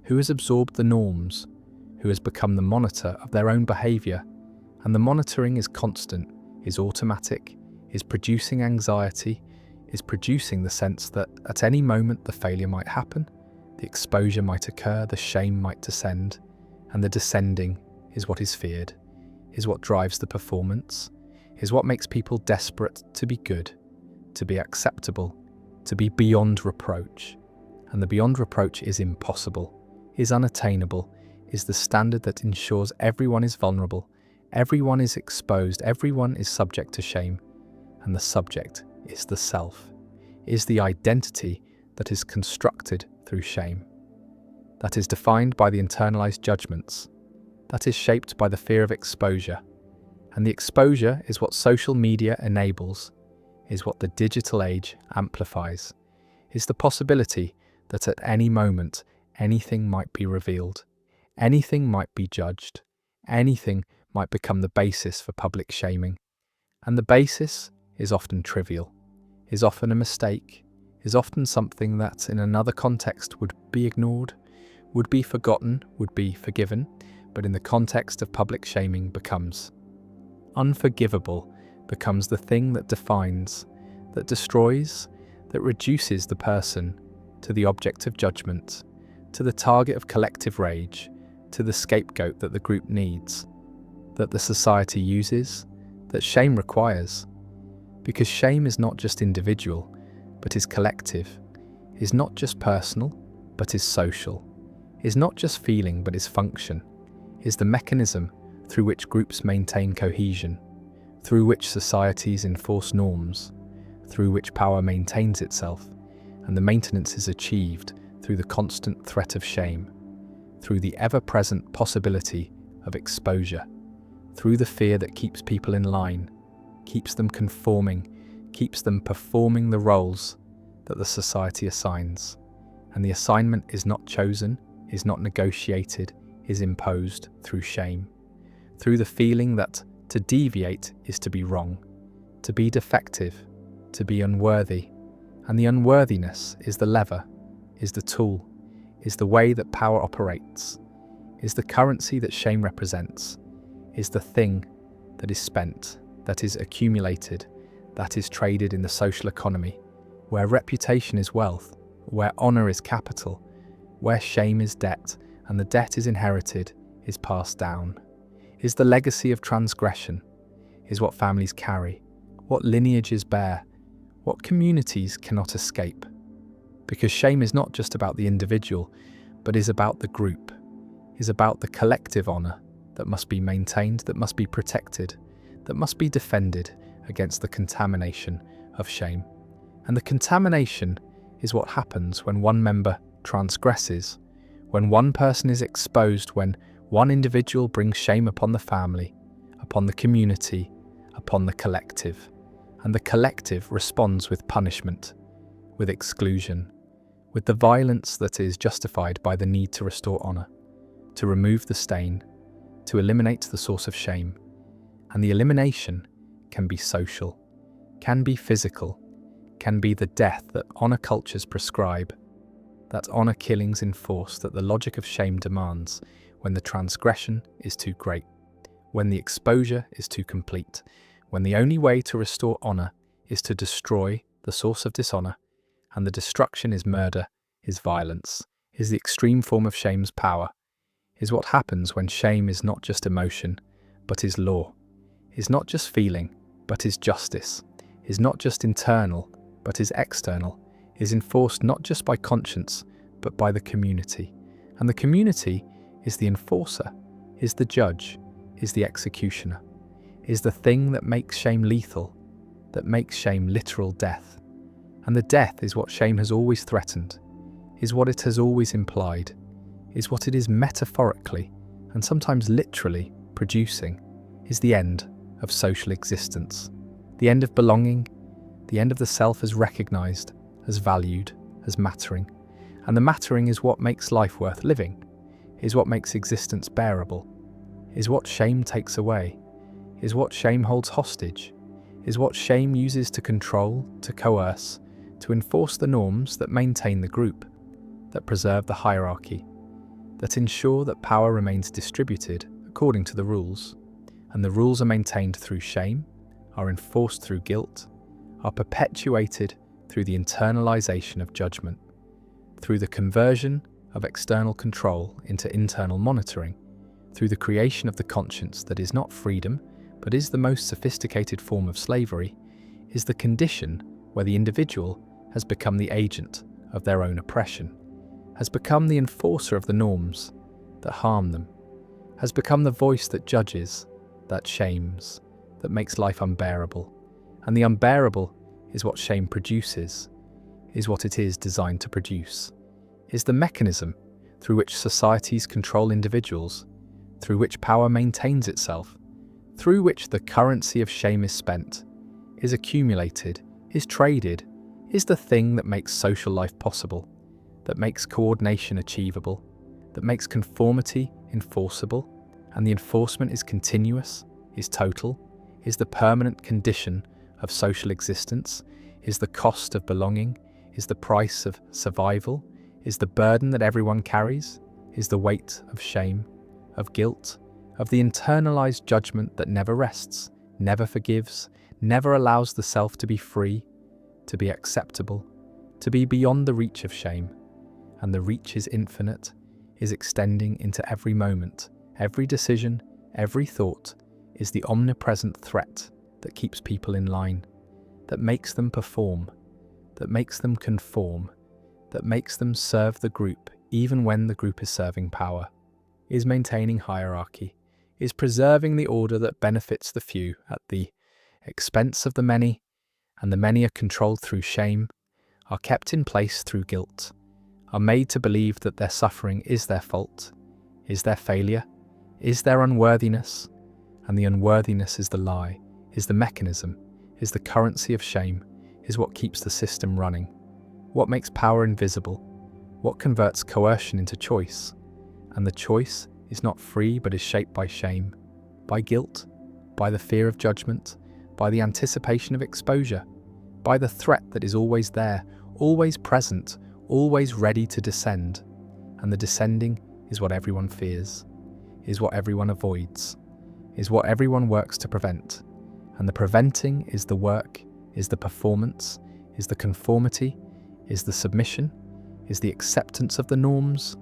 who has absorbed the norms, who has become the monitor of their own behaviour, and the monitoring is constant, is automatic, is producing anxiety, is producing the sense that at any moment the failure might happen, the exposure might occur, the shame might descend, and the descending is what is feared, is what drives the performance, is what makes people desperate to be good, to be acceptable, to be beyond reproach. And the beyond reproach is impossible, is unattainable, is the standard that ensures everyone is vulnerable, everyone is exposed, everyone is subject to shame, and the subject is the self, is the identity that is constructed through shame, that is defined by the internalized judgments, that is shaped by the fear of exposure. And the exposure is what social media enables, is what the digital age amplifies, is the possibility that at any moment anything might be revealed, anything might be judged, anything might become the basis for public shaming. And the basis is often trivial, is often a mistake, is often something that in another context would be ignored, would be forgotten, would be forgiven, but in the context of public shaming becomes unforgivable, becomes the thing that defines, that destroys, that reduces the person to the object of judgment, to the target of collective rage, to the scapegoat that the group needs, that the society uses, that shame requires. Because shame is not just individual, but is collective, is not just personal, but is social, is not just feeling, but is function, is the mechanism through which groups maintain cohesion, through which societies enforce norms, through which power maintains itself, and the maintenance is achieved through the constant threat of shame, through the ever-present possibility of exposure, through the fear that keeps people in line, keeps them conforming, keeps them performing the roles that the society assigns. And the assignment is not chosen, is not negotiated, is imposed through shame, through the feeling that to deviate is to be wrong, to be defective, to be unworthy. And the unworthiness is the lever, is the tool, is the way that power operates, is the currency that shame represents, is the thing that is spent, that is accumulated, that is traded in the social economy, where reputation is wealth, where honour is capital, where shame is debt, and the debt is inherited, is passed down, is the legacy of transgression, is what families carry, what lineages bear, what communities cannot escape. Because shame is not just about the individual, but is about the group, is about the collective honour that must be maintained, that must be protected, that must be defended against the contamination of shame. And the contamination is what happens when one member transgresses, when one person is exposed, when one individual brings shame upon the family, upon the community, upon the collective. And the collective responds with punishment, with exclusion, with the violence that is justified by the need to restore honour, to remove the stain, to eliminate the source of shame. And the elimination can be social, can be physical, can be the death that honour cultures prescribe, that honour killings enforce, that the logic of shame demands when the transgression is too great, when the exposure is too complete, when the only way to restore honour is to destroy the source of dishonour, and the destruction is murder, is violence, is the extreme form of shame's power, is what happens when shame is not just emotion, but is law, is not just feeling, but is justice, is not just internal, but is external, is enforced not just by conscience, but by the community. And the community is the enforcer, is the judge, is the executioner, is the thing that makes shame lethal, that makes shame literal death. And the death is what shame has always threatened, is what it has always implied, is what it is metaphorically, and sometimes literally, producing, is the end of social existence, the end of belonging, the end of the self as recognised, as valued, as mattering. And the mattering is what makes life worth living, is what makes existence bearable, is what shame takes away, is what shame holds hostage, is what shame uses to control, to coerce, to enforce the norms that maintain the group, that preserve the hierarchy, that ensure that power remains distributed according to the rules, and the rules are maintained through shame, are enforced through guilt, are perpetuated through the internalization of judgment, through the conversion of external control into internal monitoring, through the creation of the conscience that is not freedom, but is the most sophisticated form of slavery, is the condition where the individual has become the agent of their own oppression, has become the enforcer of the norms that harm them, has become the voice that judges, that shames, that makes life unbearable. And the unbearable is what shame produces, is what it is designed to produce, is the mechanism through which societies control individuals, through which power maintains itself, through which the currency of shame is spent, is accumulated, is traded, is the thing that makes social life possible, that makes coordination achievable, that makes conformity enforceable, and the enforcement is continuous, is total, is the permanent condition of social existence, is the cost of belonging, is the price of survival, is the burden that everyone carries, is the weight of shame, of guilt, of the internalized judgment that never rests, never forgives, never allows the self to be free, to be acceptable, to be beyond the reach of shame. And the reach is infinite, is extending into every moment, every decision, every thought, is the omnipresent threat that keeps people in line, that makes them perform, that makes them conform, that makes them serve the group even when the group is serving power, is maintaining hierarchy, is preserving the order that benefits the few at the expense of the many, and the many are controlled through shame, are kept in place through guilt, are made to believe that their suffering is their fault, is their failure, is their unworthiness, and the unworthiness is the lie, is the mechanism, is the currency of shame, is what keeps the system running, what makes power invisible, what converts coercion into choice, and the choice is not free but is shaped by shame, by guilt, by the fear of judgment, by the anticipation of exposure, by the threat that is always there, always present, always ready to descend, and the descending is what everyone fears, is what everyone avoids, is what everyone works to prevent, and the preventing is the work, is the performance, is the conformity, is the submission, is the acceptance of the norms,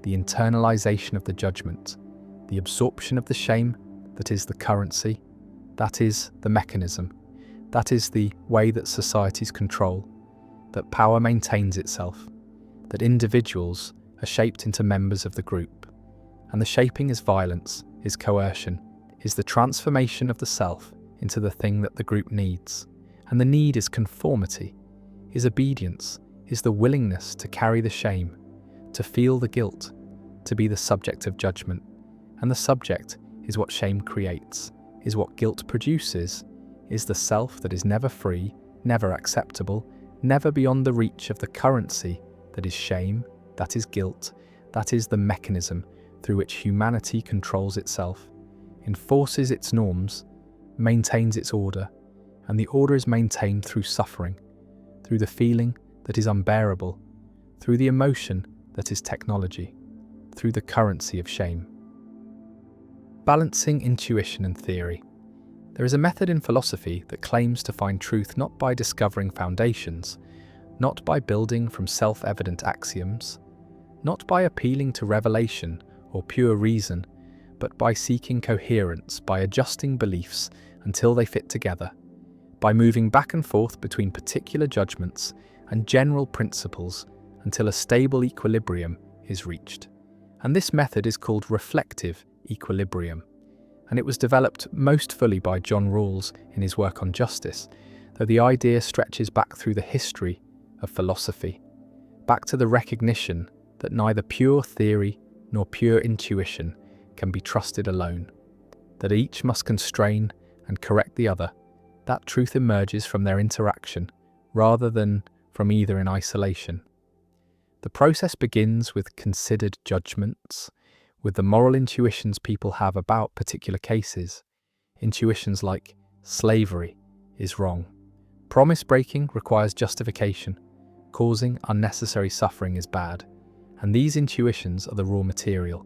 the internalization of the judgment, the absorption of the shame that is the currency, that is the mechanism, that is the way that societies control, that power maintains itself, that individuals are shaped into members of the group, and the shaping is violence, is coercion, is the transformation of the self into the thing that the group needs, and the need is conformity, is obedience, is the willingness to carry the shame, to feel the guilt, to be the subject of judgment, and the subject is what shame creates, is what guilt produces, is the self that is never free, never acceptable, never beyond the reach of the currency that is shame, that is guilt, that is the mechanism through which humanity controls itself, enforces its norms, maintains its order, and the order is maintained through suffering, through the feeling that is unbearable, through the emotion that is technology, through the currency of shame. Balancing intuition and theory. There is a method in philosophy that claims to find truth not by discovering foundations, not by building from self-evident axioms, not by appealing to revelation or pure reason, but by seeking coherence, by adjusting beliefs until they fit together, by moving back and forth between particular judgments and general principles until a stable equilibrium is reached. And this method is called reflective equilibrium, and it was developed most fully by John Rawls in his work on justice, though the idea stretches back through the history of philosophy, back to the recognition that neither pure theory nor pure intuition can be trusted alone, that each must constrain and correct the other. That truth emerges from their interaction rather than from either in isolation. The process begins with considered judgments, with the moral intuitions people have about particular cases. Intuitions like slavery is wrong, promise breaking requires justification, causing unnecessary suffering is bad, And these intuitions are the raw material,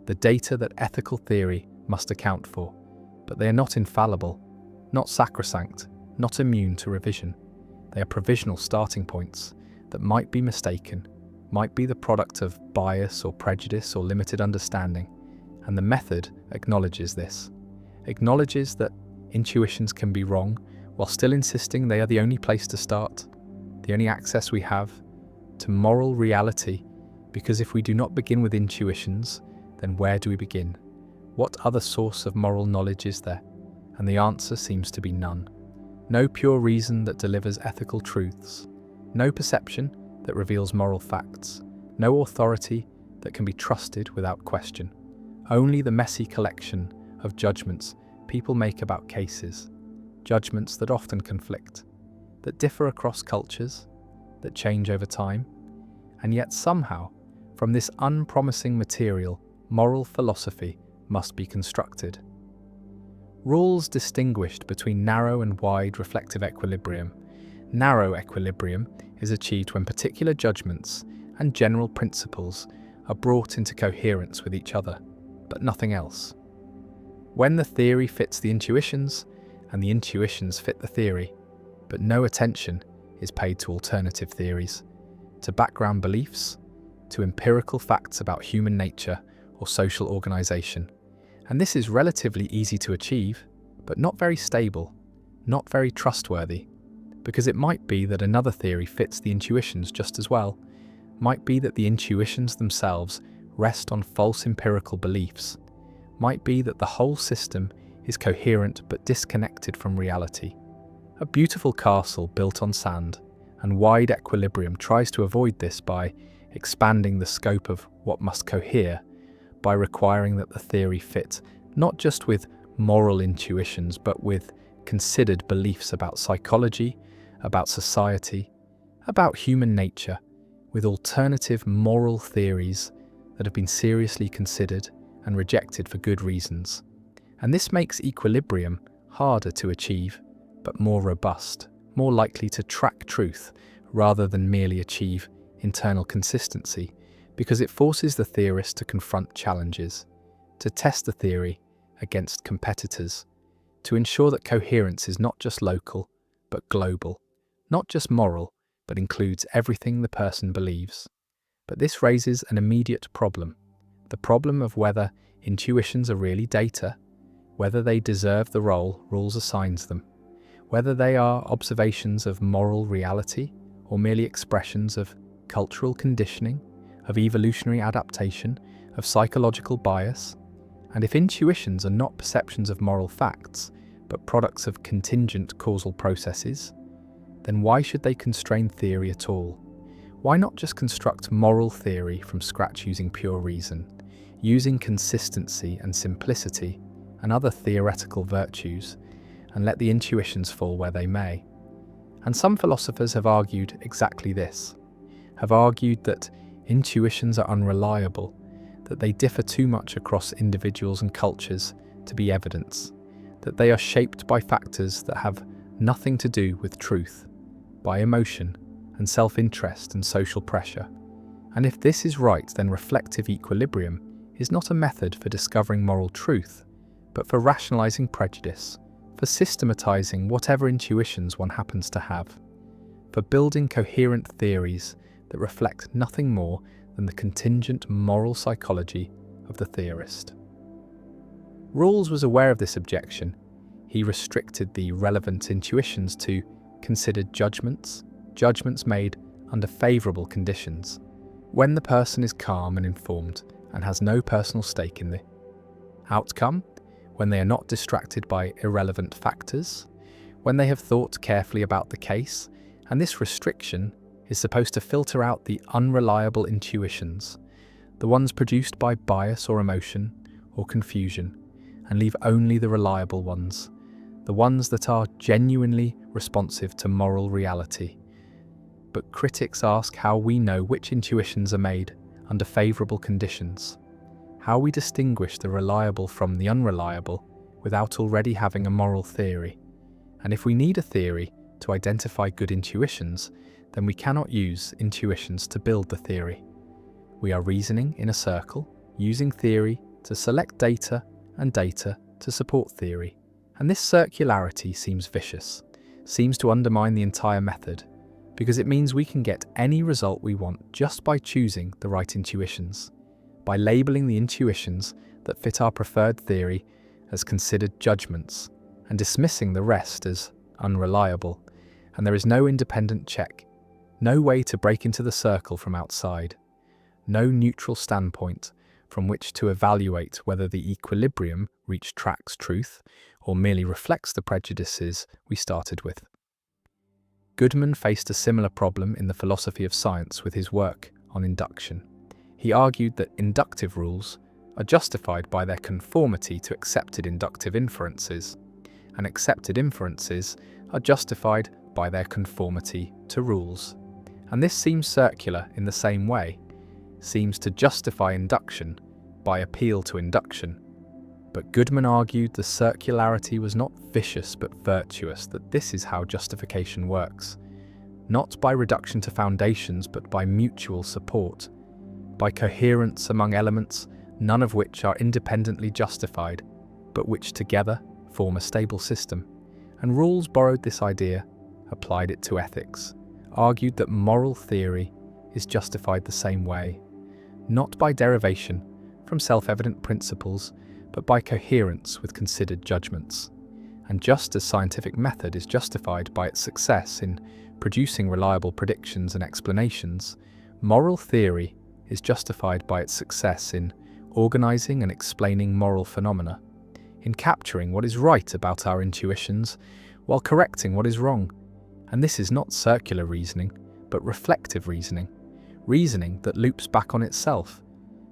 the data that ethical theory must account for. But they are not infallible, not sacrosanct, not immune to revision. They are provisional starting points that might be mistaken, might be the product of bias or prejudice or limited understanding. And the method acknowledges this, acknowledges that intuitions can be wrong, while still insisting they are the only place to start, the only access we have to moral reality. Because if we do not begin with intuitions, then where do we begin? What other source of moral knowledge is there? And the answer seems to be none. No pure reason that delivers ethical truths, no perception that reveals moral facts, no authority that can be trusted without question. Only the messy collection of judgments people make about cases, judgments that often conflict, that differ across cultures, that change over time, and yet somehow, from this unpromising material, moral philosophy must be constructed. Rules distinguished between narrow and wide reflective equilibrium. Narrow equilibrium is achieved when particular judgments and general principles are brought into coherence with each other, but nothing else. When the theory fits the intuitions and the intuitions fit the theory, but no attention is paid to alternative theories, to background beliefs, to empirical facts about human nature or social organization. And this is relatively easy to achieve, but not very stable, not very trustworthy, because it might be that another theory fits the intuitions just as well, might be that the intuitions themselves rest on false empirical beliefs, might be that the whole system is coherent but disconnected from reality. A beautiful castle built on sand and wide equilibrium tries to avoid this by expanding the scope of what must cohere, by requiring that the theory fit not just with moral intuitions but with considered beliefs about psychology, about society, about human nature, with alternative moral theories that have been seriously considered and rejected for good reasons. And this makes equilibrium harder to achieve, but more robust, more likely to track truth rather than merely achieve internal consistency, because it forces the theorist to confront challenges, to test the theory against competitors, to ensure that coherence is not just local, but global, not just moral, but includes everything the person believes. But this raises an immediate problem, the problem of whether intuitions are really data, whether they deserve the role rules assigns them, whether they are observations of moral reality or merely expressions of cultural conditioning, of evolutionary adaptation, of psychological bias. And if intuitions are not perceptions of moral facts, but products of contingent causal processes, then why should they constrain theory at all? Why not just construct moral theory from scratch using pure reason, using consistency and simplicity and other theoretical virtues, and let the intuitions fall where they may? And some philosophers have argued exactly this, have argued that intuitions are unreliable, that they differ too much across individuals and cultures to be evidence, that they are shaped by factors that have nothing to do with truth, by emotion and self-interest and social pressure. And if this is right, then reflective equilibrium is not a method for discovering moral truth, but for rationalizing prejudice, for systematizing whatever intuitions one happens to have, for building coherent theories that reflect nothing more than the contingent moral psychology of the theorist. Rawls was aware of this objection. He restricted the relevant intuitions to considered judgments made under favourable conditions, when the person is calm and informed and has no personal stake in the outcome, when they are not distracted by irrelevant factors, when they have thought carefully about the case. And this restriction is supposed to filter out the unreliable intuitions, the ones produced by bias or emotion or confusion, and leave only the reliable ones, the ones that are genuinely responsive to moral reality. But critics ask how we know which intuitions are made under favourable conditions, how we distinguish the reliable from the unreliable without already having a moral theory. And if we need a theory to identify good intuitions, then we cannot use intuitions to build the theory. We are reasoning in a circle, using theory to select data and data to support theory. And this circularity seems vicious, seems to undermine the entire method, because it means we can get any result we want just by choosing the right intuitions, by labeling the intuitions that fit our preferred theory as considered judgments, and dismissing the rest as unreliable. And there is no independent check, no way to break into the circle from outside, no neutral standpoint from which to evaluate whether the equilibrium reached tracks truth or merely reflects the prejudices we started with. Goodman faced a similar problem in the philosophy of science with his work on induction. He argued that inductive rules are justified by their conformity to accepted inductive inferences, and accepted inferences are justified by their conformity to rules. And this seems circular in the same way, seems to justify induction by appeal to induction. But Goodman argued the circularity was not vicious but virtuous, that this is how justification works, not by reduction to foundations but by mutual support, by coherence among elements, none of which are independently justified, but which together form a stable system. And Rawls borrowed this idea, applied it to ethics, argued that moral theory is justified the same way, not by derivation from self-evident principles, but by coherence with considered judgments. And just as scientific method is justified by its success in producing reliable predictions and explanations, moral theory is justified by its success in organizing and explaining moral phenomena, in capturing what is right about our intuitions while correcting what is wrong. And this is not circular reasoning, but reflective reasoning, reasoning that loops back on itself,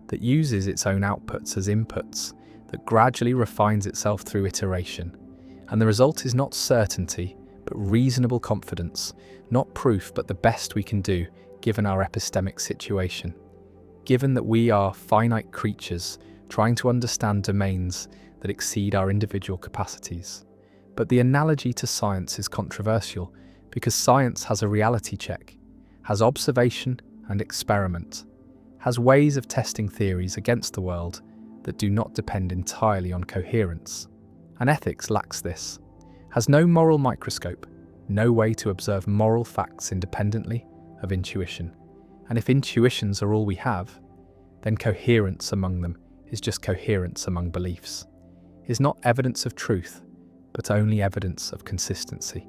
that uses its own outputs as inputs, that gradually refines itself through iteration. And the result is not certainty, but reasonable confidence, not proof, but the best we can do given our epistemic situation, given that we are finite creatures trying to understand domains that exceed our individual capacities. But the analogy to science is controversial because science has a reality check, has observation and experiment, has ways of testing theories against the world that do not depend entirely on coherence. And ethics lacks this, has no moral microscope, no way to observe moral facts independently of intuition. And if intuitions are all we have, then coherence among them is just coherence among beliefs, is not evidence of truth, but only evidence of consistency.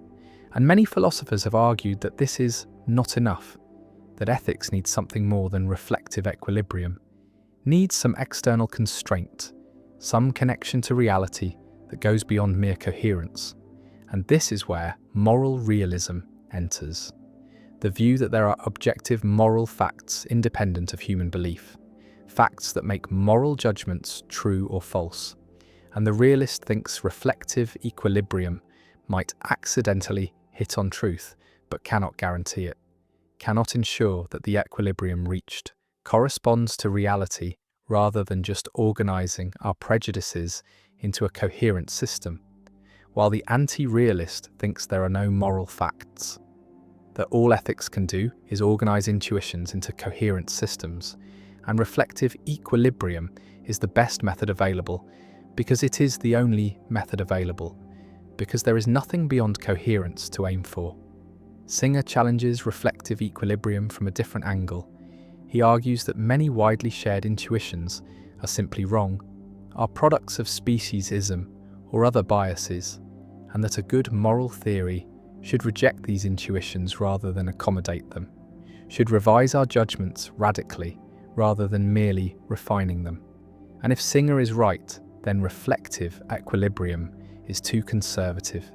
And many philosophers have argued that this is not enough, that ethics needs something more than reflective equilibrium, needs some external constraint, some connection to reality that goes beyond mere coherence. And this is where moral realism enters, the view that there are objective moral facts independent of human belief, facts that make moral judgments true or false. And the realist thinks reflective equilibrium might accidentally hit on truth, but cannot guarantee it, cannot ensure that the equilibrium reached corresponds to reality rather than just organizing our prejudices into a coherent system, while the anti-realist thinks there are no moral facts, that all ethics can do is organize intuitions into coherent systems, and reflective equilibrium is the best method available because it is the only method available, because there is nothing beyond coherence to aim for. Singer challenges reflective equilibrium from a different angle. He argues that many widely shared intuitions are simply wrong, are products of speciesism or other biases, and that a good moral theory should reject these intuitions rather than accommodate them, should revise our judgments radically rather than merely refining them. And if Singer is right, then reflective equilibrium is too conservative,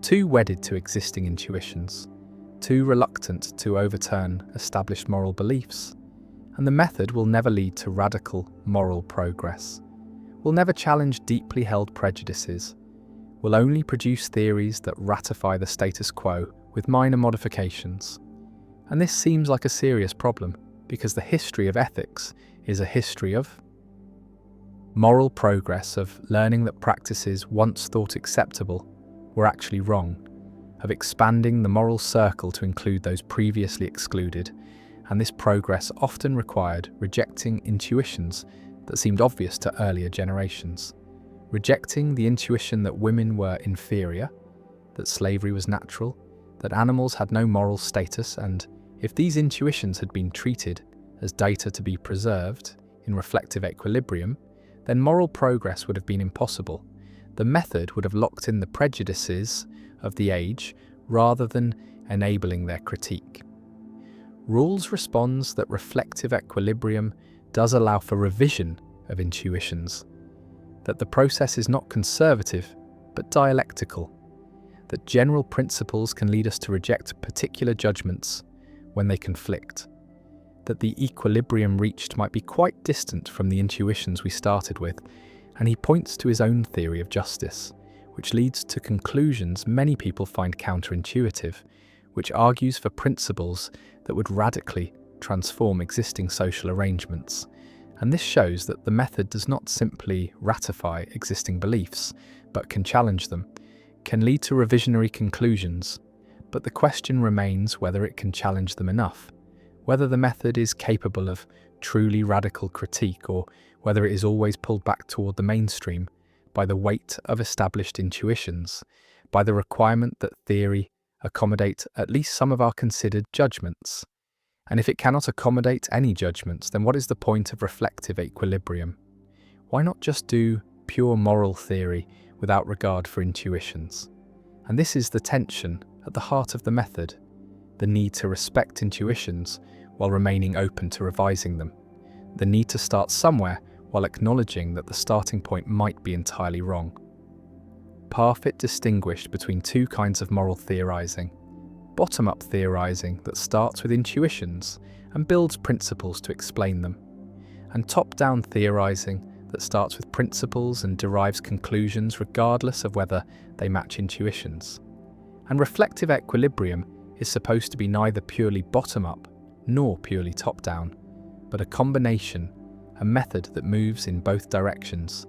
too wedded to existing intuitions, too reluctant to overturn established moral beliefs. And the method will never lead to radical moral progress, will never challenge deeply held prejudices, will only produce theories that ratify the status quo with minor modifications. And this seems like a serious problem, because the history of ethics is a history of moral progress, of learning that practices once thought acceptable were actually wrong, of expanding the moral circle to include those previously excluded, and this progress often required rejecting intuitions that seemed obvious to earlier generations. Rejecting the intuition that women were inferior, that slavery was natural, that animals had no moral status, and if these intuitions had been treated as data to be preserved in reflective equilibrium, then moral progress would have been impossible. The method would have locked in the prejudices of the age rather than enabling their critique. Rawls responds that reflective equilibrium does allow for revision of intuitions, that the process is not conservative but dialectical, that general principles can lead us to reject particular judgments when they conflict, that the equilibrium reached might be quite distant from the intuitions we started with, and he points to his own theory of justice, which leads to conclusions many people find counterintuitive, which argues for principles that would radically transform existing social arrangements. And this shows that the method does not simply ratify existing beliefs, but can challenge them, can lead to revisionary conclusions, but the question remains whether it can challenge them enough, whether the method is capable of truly radical critique, or whether it is always pulled back toward the mainstream by the weight of established intuitions, by the requirement that theory accommodate at least some of our considered judgments. And if it cannot accommodate any judgments, then what is the point of reflective equilibrium? Why not just do pure moral theory without regard for intuitions? And this is the tension at the heart of the method, the need to respect intuitions while remaining open to revising them, the need to start somewhere while acknowledging that the starting point might be entirely wrong. Parfit distinguished between two kinds of moral theorizing: bottom-up theorizing that starts with intuitions and builds principles to explain them, and top-down theorizing that starts with principles and derives conclusions regardless of whether they match intuitions. And reflective equilibrium is supposed to be neither purely bottom-up nor purely top-down, but a combination, a method that moves in both directions,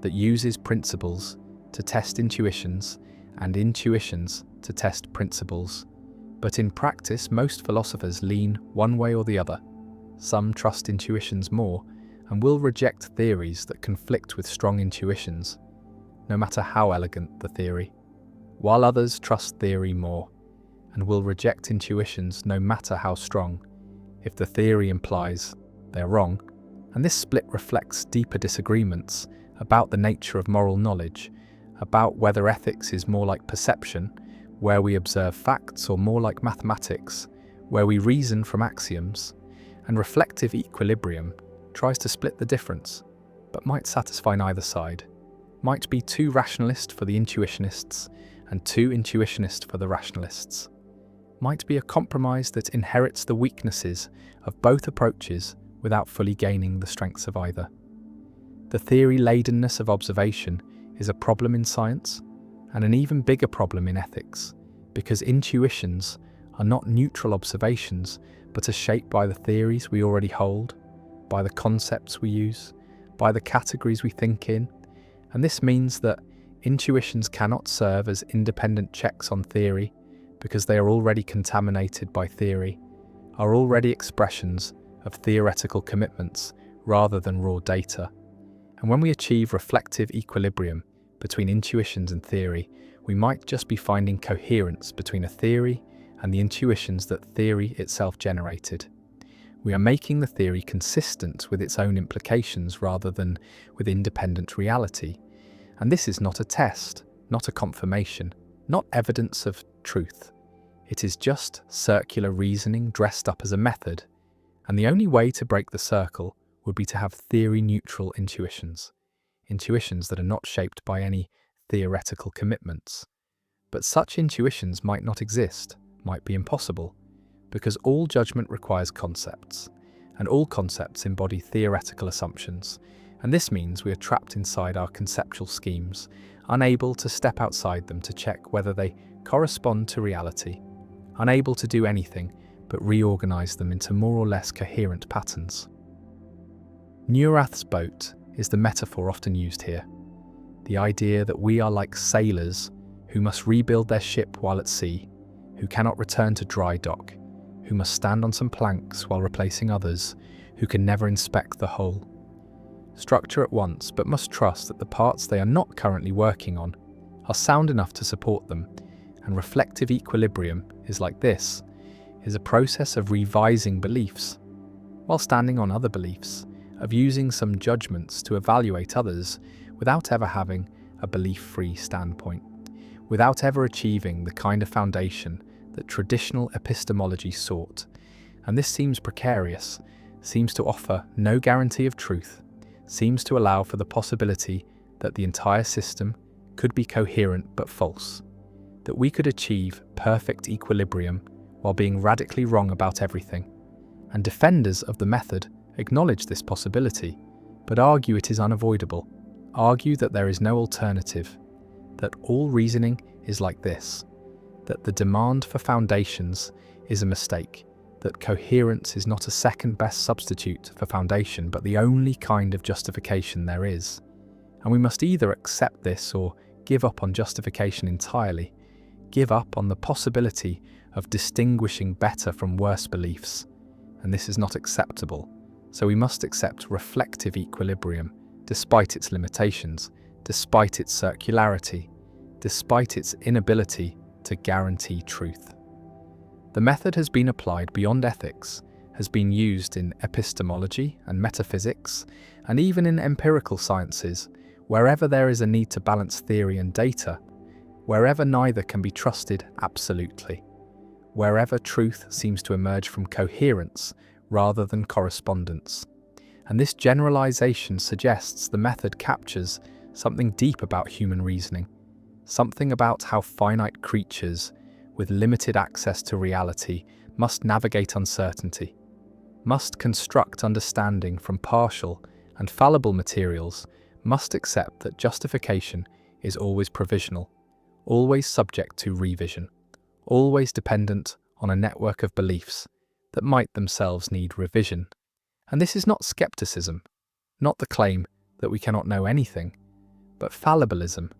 that uses principles to test intuitions and intuitions to test principles. But in practice, most philosophers lean one way or the other. Some trust intuitions more and will reject theories that conflict with strong intuitions, no matter how elegant the theory, while others trust theory more and will reject intuitions no matter how strong, if the theory implies they're wrong. And this split reflects deeper disagreements about the nature of moral knowledge, about whether ethics is more like perception, where we observe facts, or more like mathematics, where we reason from axioms. And reflective equilibrium tries to split the difference, but might satisfy neither side, might be too rationalist for the intuitionists and too intuitionist for the rationalists, might be a compromise that inherits the weaknesses of both approaches without fully gaining the strengths of either. The theory-ladenness of observation is a problem in science, and an even bigger problem in ethics, because intuitions are not neutral observations, but are shaped by the theories we already hold, by the concepts we use, by the categories we think in, and this means that intuitions cannot serve as independent checks on theory, because they are already contaminated by theory, are already expressions of theoretical commitments rather than raw data. And when we achieve reflective equilibrium between intuitions and theory, we might just be finding coherence between a theory and the intuitions that theory itself generated. We are making the theory consistent with its own implications rather than with independent reality. And this is not a test, not a confirmation, not evidence of truth. It is just circular reasoning dressed up as a method. And the only way to break the circle would be to have theory-neutral intuitions, intuitions that are not shaped by any theoretical commitments. But such intuitions might not exist, might be impossible, because all judgment requires concepts, and all concepts embody theoretical assumptions, and this means we are trapped inside our conceptual schemes, unable to step outside them to check whether they correspond to reality, unable to do anything but reorganize them into more or less coherent patterns. Neurath's boat is the metaphor often used here, the idea that we are like sailors who must rebuild their ship while at sea, who cannot return to dry dock, who must stand on some planks while replacing others, who can never inspect the whole. Structure at once, but must trust that the parts they are not currently working on are sound enough to support them, and reflective equilibrium is like this, is a process of revising beliefs, while standing on other beliefs, of using some judgments to evaluate others without ever having a belief-free standpoint, without ever achieving the kind of foundation that traditional epistemology sought. And this seems precarious, seems to offer no guarantee of truth, seems to allow for the possibility that the entire system could be coherent but false, that we could achieve perfect equilibrium while being radically wrong about everything. And defenders of the method acknowledge this possibility, but argue it is unavoidable, argue that there is no alternative, that all reasoning is like this, that the demand for foundations is a mistake, that coherence is not a second-best substitute for foundation, but the only kind of justification there is. And we must either accept this or give up on justification entirely, give up on the possibility of distinguishing better from worse beliefs. And this is not acceptable. So we must accept reflective equilibrium, despite its limitations, despite its circularity, despite its inability to guarantee truth. The method has been applied beyond ethics, has been used in epistemology and metaphysics, and even in empirical sciences, wherever there is a need to balance theory and data, wherever neither can be trusted absolutely, wherever truth seems to emerge from coherence rather than correspondence. And this generalization suggests the method captures something deep about human reasoning, something about how finite creatures with limited access to reality must navigate uncertainty, must construct understanding from partial and fallible materials, must accept that justification is always provisional, always subject to revision, always dependent on a network of beliefs that might themselves need revision. And this is not skepticism, not the claim that we cannot know anything, but fallibilism,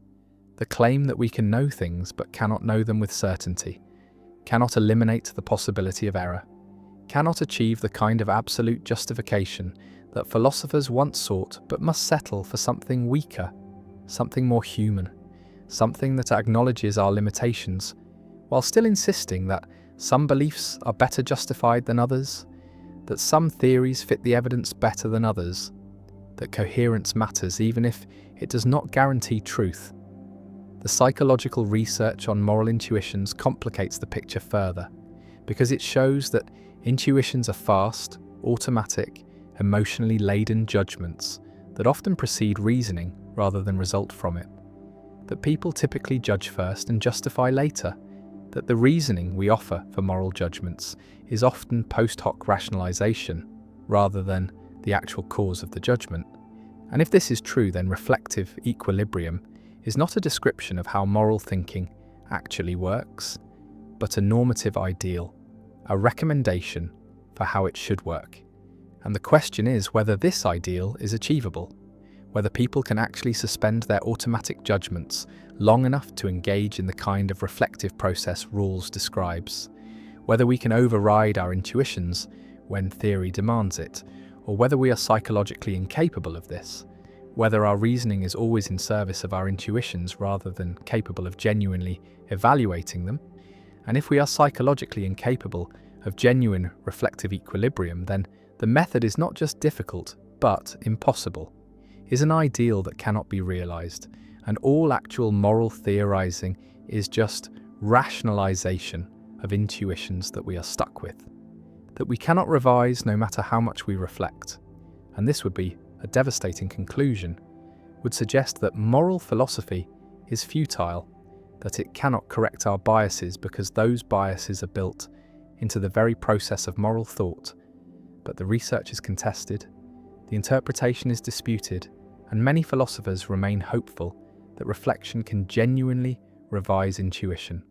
the claim that we can know things but cannot know them with certainty, cannot eliminate the possibility of error, cannot achieve the kind of absolute justification that philosophers once sought but must settle for something weaker, something more human, something that acknowledges our limitations, while still insisting that some beliefs are better justified than others, that some theories fit the evidence better than others, that coherence matters even if it does not guarantee truth. The psychological research on moral intuitions complicates the picture further, because it shows that intuitions are fast, automatic, emotionally laden judgments that often precede reasoning rather than result from it, that people typically judge first and justify later, that the reasoning we offer for moral judgments is often post hoc rationalization rather than the actual cause of the judgment. And if this is true, then reflective equilibrium is not a description of how moral thinking actually works, but a normative ideal, a recommendation for how it should work. And the question is whether this ideal is achievable, whether people can actually suspend their automatic judgments long enough to engage in the kind of reflective process Rawls describes, whether we can override our intuitions when theory demands it, or whether we are psychologically incapable of this, whether our reasoning is always in service of our intuitions rather than capable of genuinely evaluating them. And if we are psychologically incapable of genuine reflective equilibrium, then the method is not just difficult, but impossible, is an ideal that cannot be realized, and all actual moral theorizing is just rationalization of intuitions that we are stuck with, that we cannot revise no matter how much we reflect. And this would be a devastating conclusion, would suggest that moral philosophy is futile, that it cannot correct our biases because those biases are built into the very process of moral thought. But the research is contested, the interpretation is disputed, and many philosophers remain hopeful that reflection can genuinely revise intuition,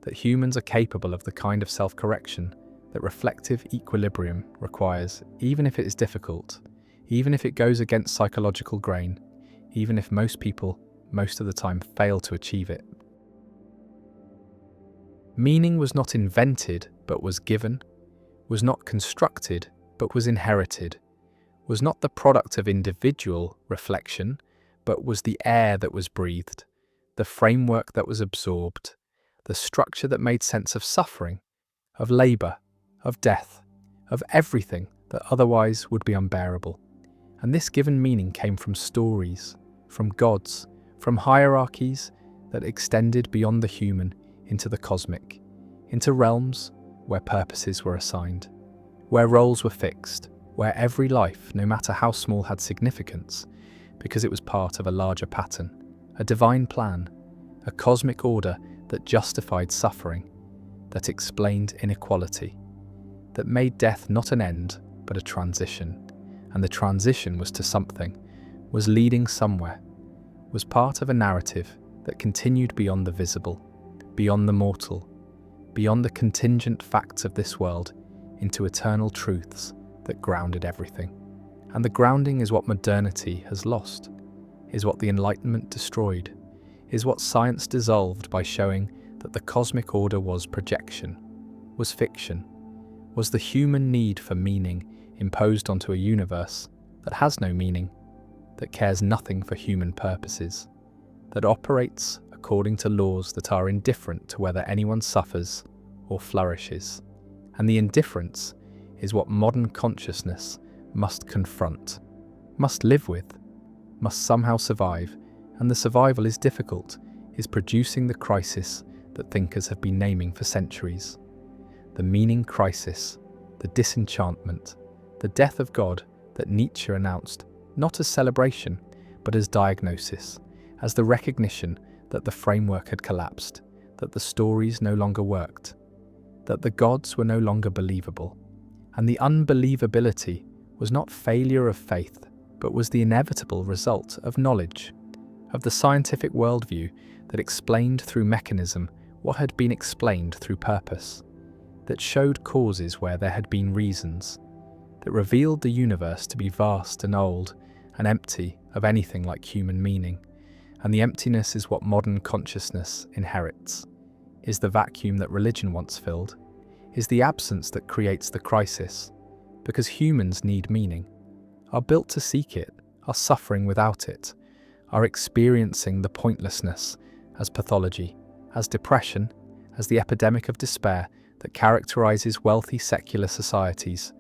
that humans are capable of the kind of self-correction that reflective equilibrium requires, even if it is difficult, even if it goes against psychological grain, even if most people, most of the time, fail to achieve it. Meaning was not invented, but was given, was not constructed but was inherited, was not the product of individual reflection but was the air that was breathed, the framework that was absorbed, the structure that made sense of suffering, of labour, of death, of everything that otherwise would be unbearable. And this given meaning came from stories, from gods, from hierarchies that extended beyond the human into the cosmic, into realms where purposes were assigned, where roles were fixed, where every life, no matter how small, had significance, because it was part of a larger pattern, a divine plan, a cosmic order that justified suffering, that explained inequality, that made death not an end, but a transition. And the transition was to something, was leading somewhere, was part of a narrative that continued beyond the visible, beyond the mortal, beyond the contingent facts of this world, into eternal truths that grounded everything. And the grounding is what modernity has lost, is what the Enlightenment destroyed, is what science dissolved by showing that the cosmic order was projection, was fiction, was the human need for meaning imposed onto a universe that has no meaning, that cares nothing for human purposes, that operates according to laws that are indifferent to whether anyone suffers or flourishes. And the indifference is what modern consciousness must confront, must live with, must somehow survive, and the survival is difficult, is producing the crisis that thinkers have been naming for centuries. The meaning crisis, the disenchantment, the death of God that Nietzsche announced not as celebration, but as diagnosis, as the recognition that the framework had collapsed, that the stories no longer worked, that the gods were no longer believable. And the unbelievability was not failure of faith, but was the inevitable result of knowledge, of the scientific worldview that explained through mechanism what had been explained through purpose, that showed causes where there had been reasons, that revealed the universe to be vast and old and empty of anything like human meaning. And the emptiness is what modern consciousness inherits, is the vacuum that religion once filled, is the absence that creates the crisis, because humans need meaning, are built to seek it, are suffering without it, are experiencing the pointlessness as pathology, as depression, as the epidemic of despair that characterizes wealthy secular societies,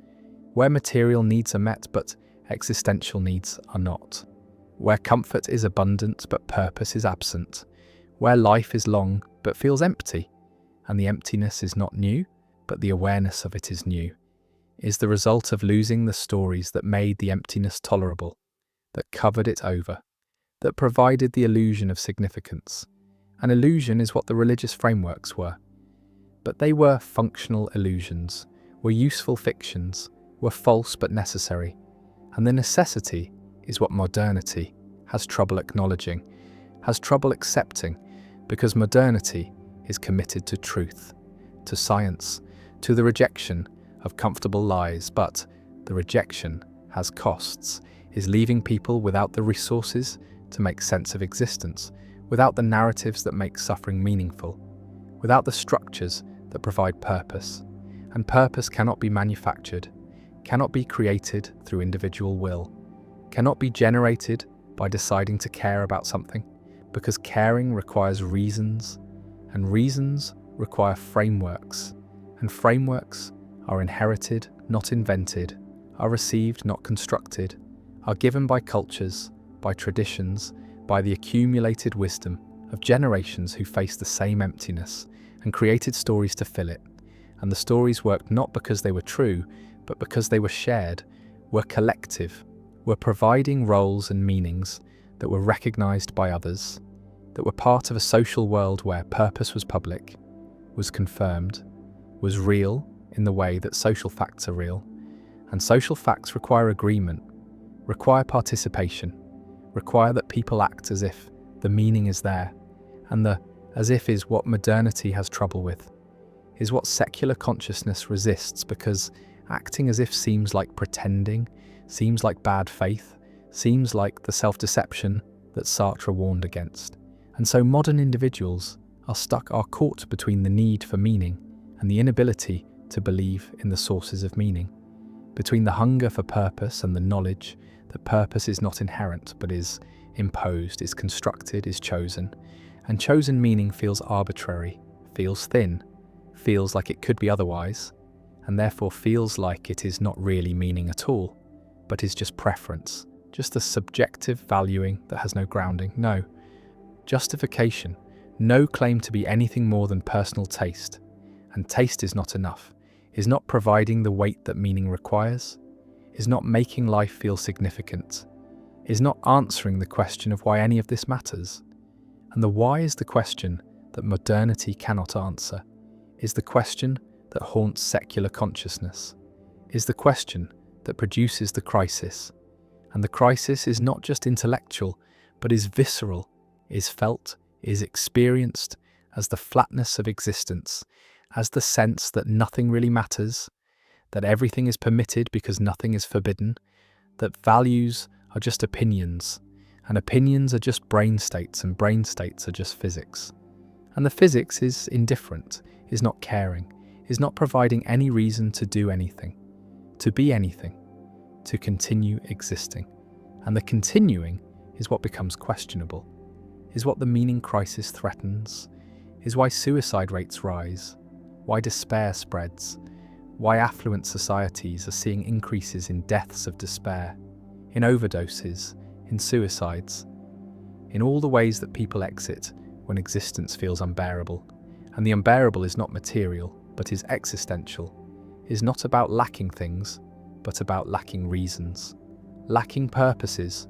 where material needs are met but existential needs are not, where comfort is abundant but purpose is absent, where life is long but feels empty, and the emptiness is not new, but the awareness of it is new, is the result of losing the stories that made the emptiness tolerable, that covered it over, that provided the illusion of significance. An illusion is what the religious frameworks were. But they were functional illusions, were useful fictions, were false but necessary. And the necessity is what modernity has trouble acknowledging, has trouble accepting, because modernity is committed to truth, to science, to the rejection of comfortable lies, but the rejection has costs, is leaving people without the resources to make sense of existence, without the narratives that make suffering meaningful, without the structures that provide purpose. And purpose cannot be manufactured, cannot be created through individual will, cannot be generated by deciding to care about something, because caring requires reasons, and reasons require frameworks, and frameworks are inherited, not invented, are received, not constructed, are given by cultures, by traditions, by the accumulated wisdom of generations who faced the same emptiness and created stories to fill it. And the stories worked not because they were true, but because they were shared, were collective, were providing roles and meanings that were recognized by others, that were part of a social world where purpose was public, was confirmed, was real in the way that social facts are real. And social facts require agreement, require participation, require that people act as if the meaning is there. And the as if is what modernity has trouble with, is what secular consciousness resists, because acting as if seems like pretending, seems like bad faith, seems like the self-deception that Sartre warned against. And so modern individuals are caught between the need for meaning and the inability to believe in the sources of meaning, between the hunger for purpose and the knowledge that purpose is not inherent but is imposed, is constructed, is chosen. And chosen meaning feels arbitrary, feels thin, feels like it could be otherwise, and therefore feels like it is not really meaning at all, but is just preference, just a subjective valuing that has no grounding, no justification, no claim to be anything more than personal taste. And taste is not enough, is not providing the weight that meaning requires, is not making life feel significant, is not answering the question of why any of this matters. And the why is the question that modernity cannot answer, is the question that haunts secular consciousness, is the question that produces the crisis. And the crisis is not just intellectual, but is visceral, is felt, is experienced as the flatness of existence, as the sense that nothing really matters, that everything is permitted because nothing is forbidden, that values are just opinions, and opinions are just brain states, and brain states are just physics. And the physics is indifferent, is not caring, is not providing any reason to do anything, to be anything, to continue existing. And the continuing is what becomes questionable, is what the meaning crisis threatens, is why suicide rates rise, why despair spreads, why affluent societies are seeing increases in deaths of despair, in overdoses, in suicides, in all the ways that people exit when existence feels unbearable. And the unbearable is not material, but is existential, is not about lacking things, but about lacking reasons, lacking purposes,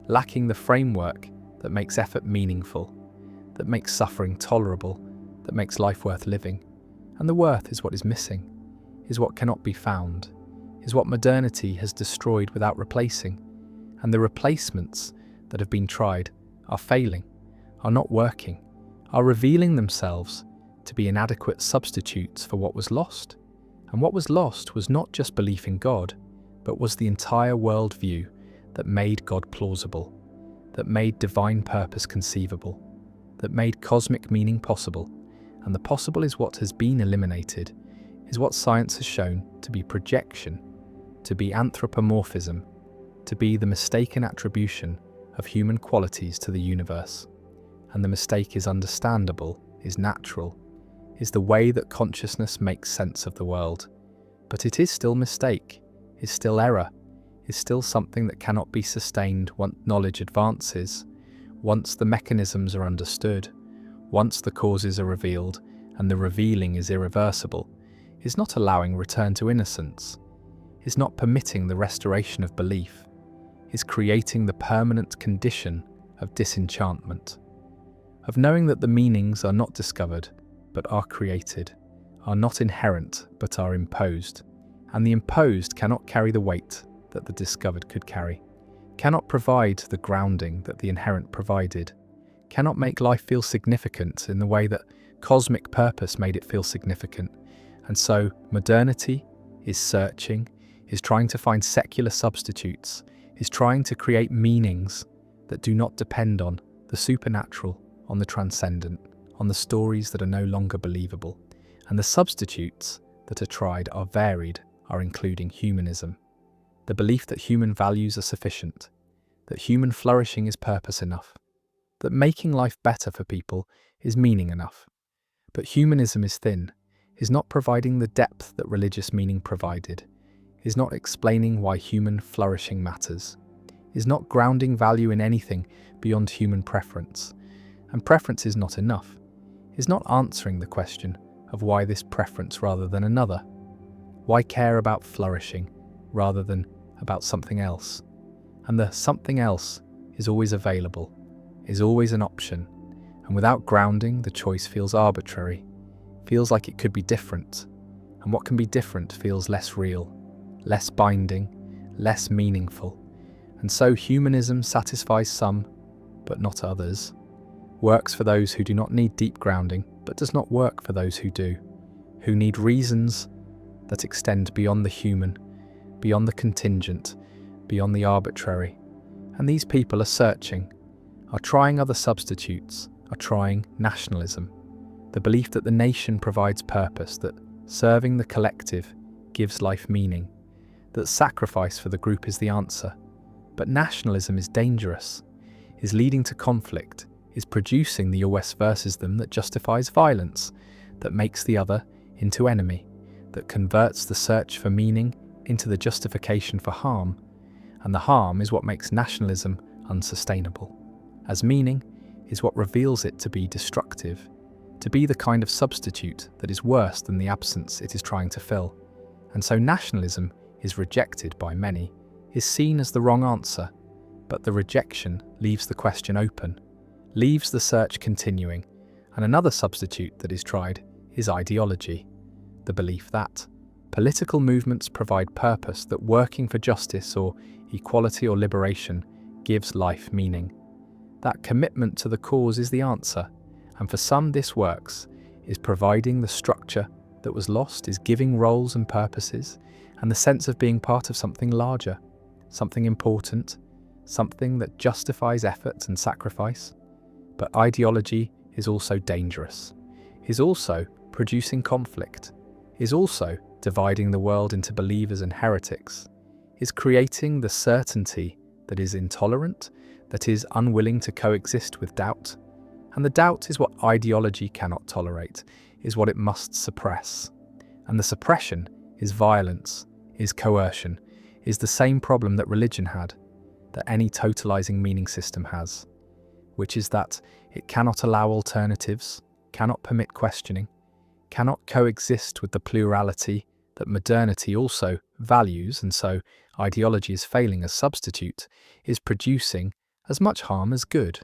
lacking the framework that makes effort meaningful, that makes suffering tolerable, that makes life worth living. And the worth is what is missing, is what cannot be found, is what modernity has destroyed without replacing. And the replacements that have been tried are failing, are not working, are revealing themselves to be inadequate substitutes for what was lost. And what was lost was not just belief in God, but was the entire worldview that made God plausible, that made divine purpose conceivable, that made cosmic meaning possible. And the possible is what has been eliminated, is what science has shown to be projection, to be anthropomorphism, to be the mistaken attribution of human qualities to the universe. And the mistake is understandable, is natural, is the way that consciousness makes sense of the world. But it is still mistake, is still error, is still something that cannot be sustained once knowledge advances, once the mechanisms are understood, once the causes are revealed and the revealing is irreversible, is not allowing return to innocence, is not permitting the restoration of belief, is creating the permanent condition of disenchantment, of knowing that the meanings are not discovered but are created, are not inherent but are imposed, and the imposed cannot carry the weight that the discovered could carry, cannot provide the grounding that the inherent provided, cannot make life feel significant in the way that cosmic purpose made it feel significant. And so modernity is searching, is trying to find secular substitutes, is trying to create meanings that do not depend on the supernatural, on the transcendent, on the stories that are no longer believable. And the substitutes that are tried are varied, are including humanism, the belief that human values are sufficient, that human flourishing is purpose enough, that making life better for people is meaning enough. But humanism is thin, is not providing the depth that religious meaning provided, is not explaining why human flourishing matters, is not grounding value in anything beyond human preference. And preference is not enough, is not answering the question of why this preference rather than another. Why care about flourishing rather than about something else? And the something else is always available, is always an option. And without grounding, the choice feels arbitrary, feels like it could be different. And what can be different feels less real, less binding, less meaningful. And so humanism satisfies some, but not others, works for those who do not need deep grounding, but does not work for those who do, who need reasons that extend beyond the human, beyond the contingent, beyond the arbitrary. And these people are searching, are trying other substitutes, are trying nationalism, the belief that the nation provides purpose, that serving the collective gives life meaning, that sacrifice for the group is the answer. But nationalism is dangerous, is leading to conflict, is producing the us versus them that justifies violence, that makes the other into enemy, that converts the search for meaning into the justification for harm, and the harm is what makes nationalism unsustainable, as meaning is what reveals it to be destructive, to be the kind of substitute that is worse than the absence it is trying to fill. And so nationalism is rejected by many, is seen as the wrong answer, but the rejection leaves the question open, leaves the search continuing, and another substitute that is tried is ideology, the belief that political movements provide purpose, that working for justice or equality or liberation gives life meaning. That commitment to the cause is the answer, and for some this works, is providing the structure that was lost, is giving roles and purposes, and the sense of being part of something larger, something important, something that justifies effort and sacrifice. But ideology is also dangerous, is also producing conflict, is also dividing the world into believers and heretics, is creating the certainty that is intolerant, that is unwilling to coexist with doubt. And the doubt is what ideology cannot tolerate, is what it must suppress. And the suppression is violence, is coercion, is the same problem that religion had, that any totalizing meaning system has, which is that it cannot allow alternatives, cannot permit questioning, cannot coexist with the plurality that modernity also values, and so ideology is failing as substitute, is producing as much harm as good,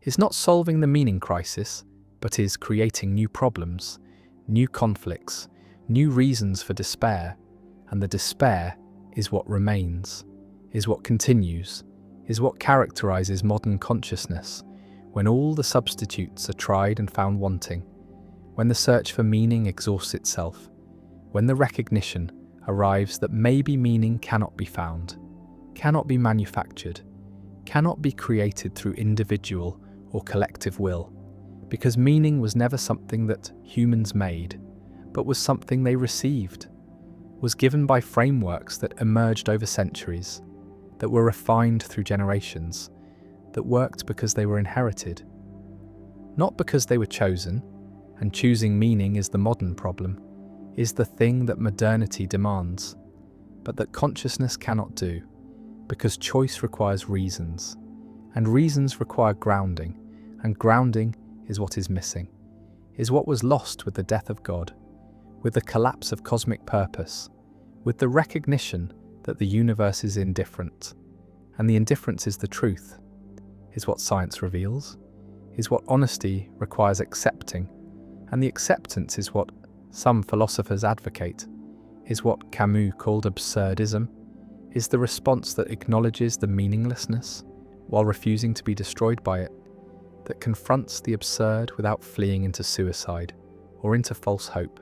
is not solving the meaning crisis, but is creating new problems, new conflicts, new reasons for despair, and the despair is what remains, is what continues, is what characterizes modern consciousness, when all the substitutes are tried and found wanting, when the search for meaning exhausts itself, when the recognition arrives that maybe meaning cannot be found, cannot be manufactured, cannot be created through individual or collective will, because meaning was never something that humans made, but was something they received, was given by frameworks that emerged over centuries, that were refined through generations, that worked because they were inherited, not because they were chosen, and choosing meaning is the modern problem, is the thing that modernity demands, but that consciousness cannot do, because choice requires reasons, and reasons require grounding, and grounding is what is missing, is what was lost with the death of God, with the collapse of cosmic purpose, with the recognition that the universe is indifferent, and the indifference is the truth, is what science reveals, is what honesty requires accepting, and the acceptance is what some philosophers advocate, is what Camus called absurdism, is the response that acknowledges the meaninglessness while refusing to be destroyed by it, that confronts the absurd without fleeing into suicide or into false hope,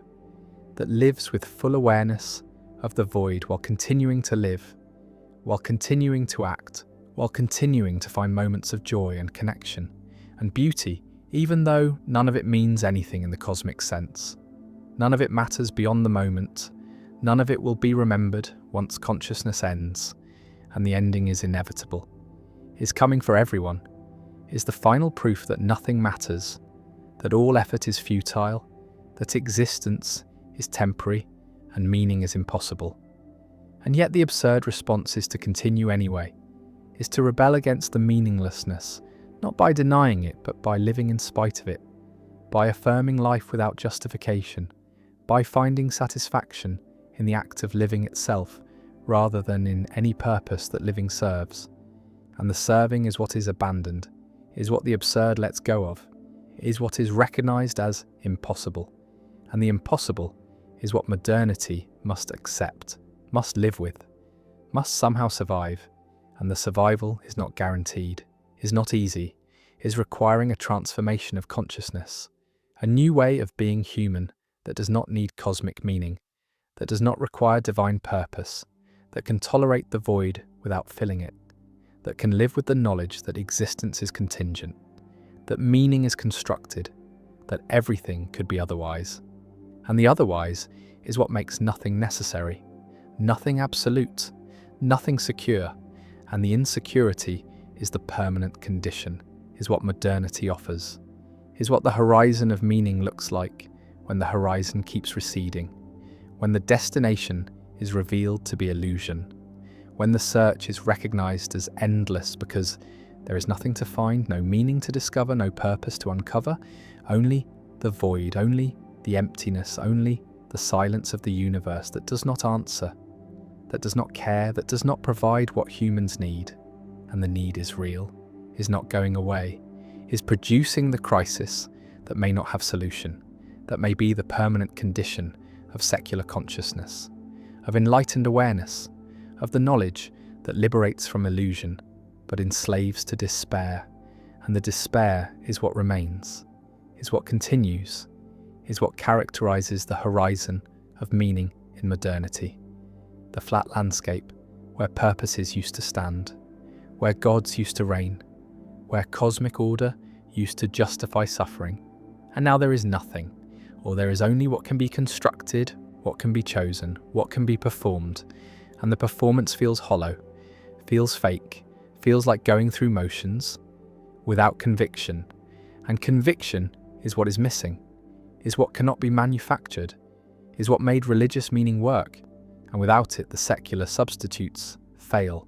that lives with full awareness of the void while continuing to live, while continuing to act, while continuing to find moments of joy and connection and beauty, even though none of it means anything in the cosmic sense. None of it matters beyond the moment. None of it will be remembered once consciousness ends, and the ending is inevitable, is coming for everyone, is the final proof that nothing matters, that all effort is futile, that existence is temporary, and meaning is impossible. And yet the absurd response is to continue anyway, is to rebel against the meaninglessness, not by denying it, but by living in spite of it, by affirming life without justification, by finding satisfaction in the act of living itself, rather than in any purpose that living serves. And the serving is what is abandoned, is what the absurd lets go of, is what is recognized as impossible. And the impossible is what modernity must accept, must live with, must somehow survive. And the survival is not guaranteed, is not easy, is requiring a transformation of consciousness, a new way of being human that does not need cosmic meaning, that does not require divine purpose, that can tolerate the void without filling it, that can live with the knowledge that existence is contingent, that meaning is constructed, that everything could be otherwise. And the otherwise is what makes nothing necessary, nothing absolute, nothing secure, and the insecurity is the permanent condition, is what modernity offers, is what the horizon of meaning looks like when the horizon keeps receding, when the destination is revealed to be illusion, when the search is recognized as endless because there is nothing to find, no meaning to discover, no purpose to uncover, only the void, only the emptiness, only the silence of the universe that does not answer, that does not care, that does not provide what humans need. And the need is real, is not going away, is producing the crisis that may not have solution, that may be the permanent condition of secular consciousness, of enlightened awareness, of the knowledge that liberates from illusion, but enslaves to despair. And the despair is what remains, is what continues, is what characterizes the horizon of meaning in modernity. The flat landscape where purposes used to stand, where gods used to reign, where cosmic order used to justify suffering. And now there is nothing, or there is only what can be constructed, what can be chosen, what can be performed. And the performance feels hollow, feels fake, feels like going through motions, without conviction. And conviction is what is missing, is what cannot be manufactured, is what made religious meaning work. And without it, the secular substitutes fail.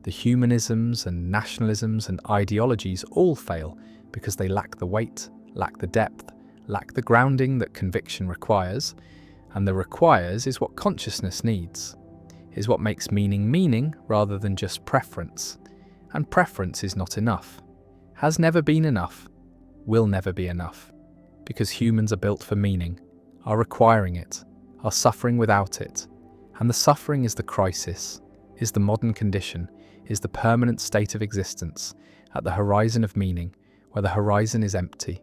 The humanisms and nationalisms and ideologies all fail because they lack the weight, lack the depth, lack the grounding that conviction requires. And the requires is what consciousness needs, is what makes meaning meaning rather than just preference. And preference is not enough, has never been enough, will never be enough, because humans are built for meaning, are requiring it, are suffering without it. And the suffering is the crisis, is the modern condition, is the permanent state of existence at the horizon of meaning, where the horizon is empty,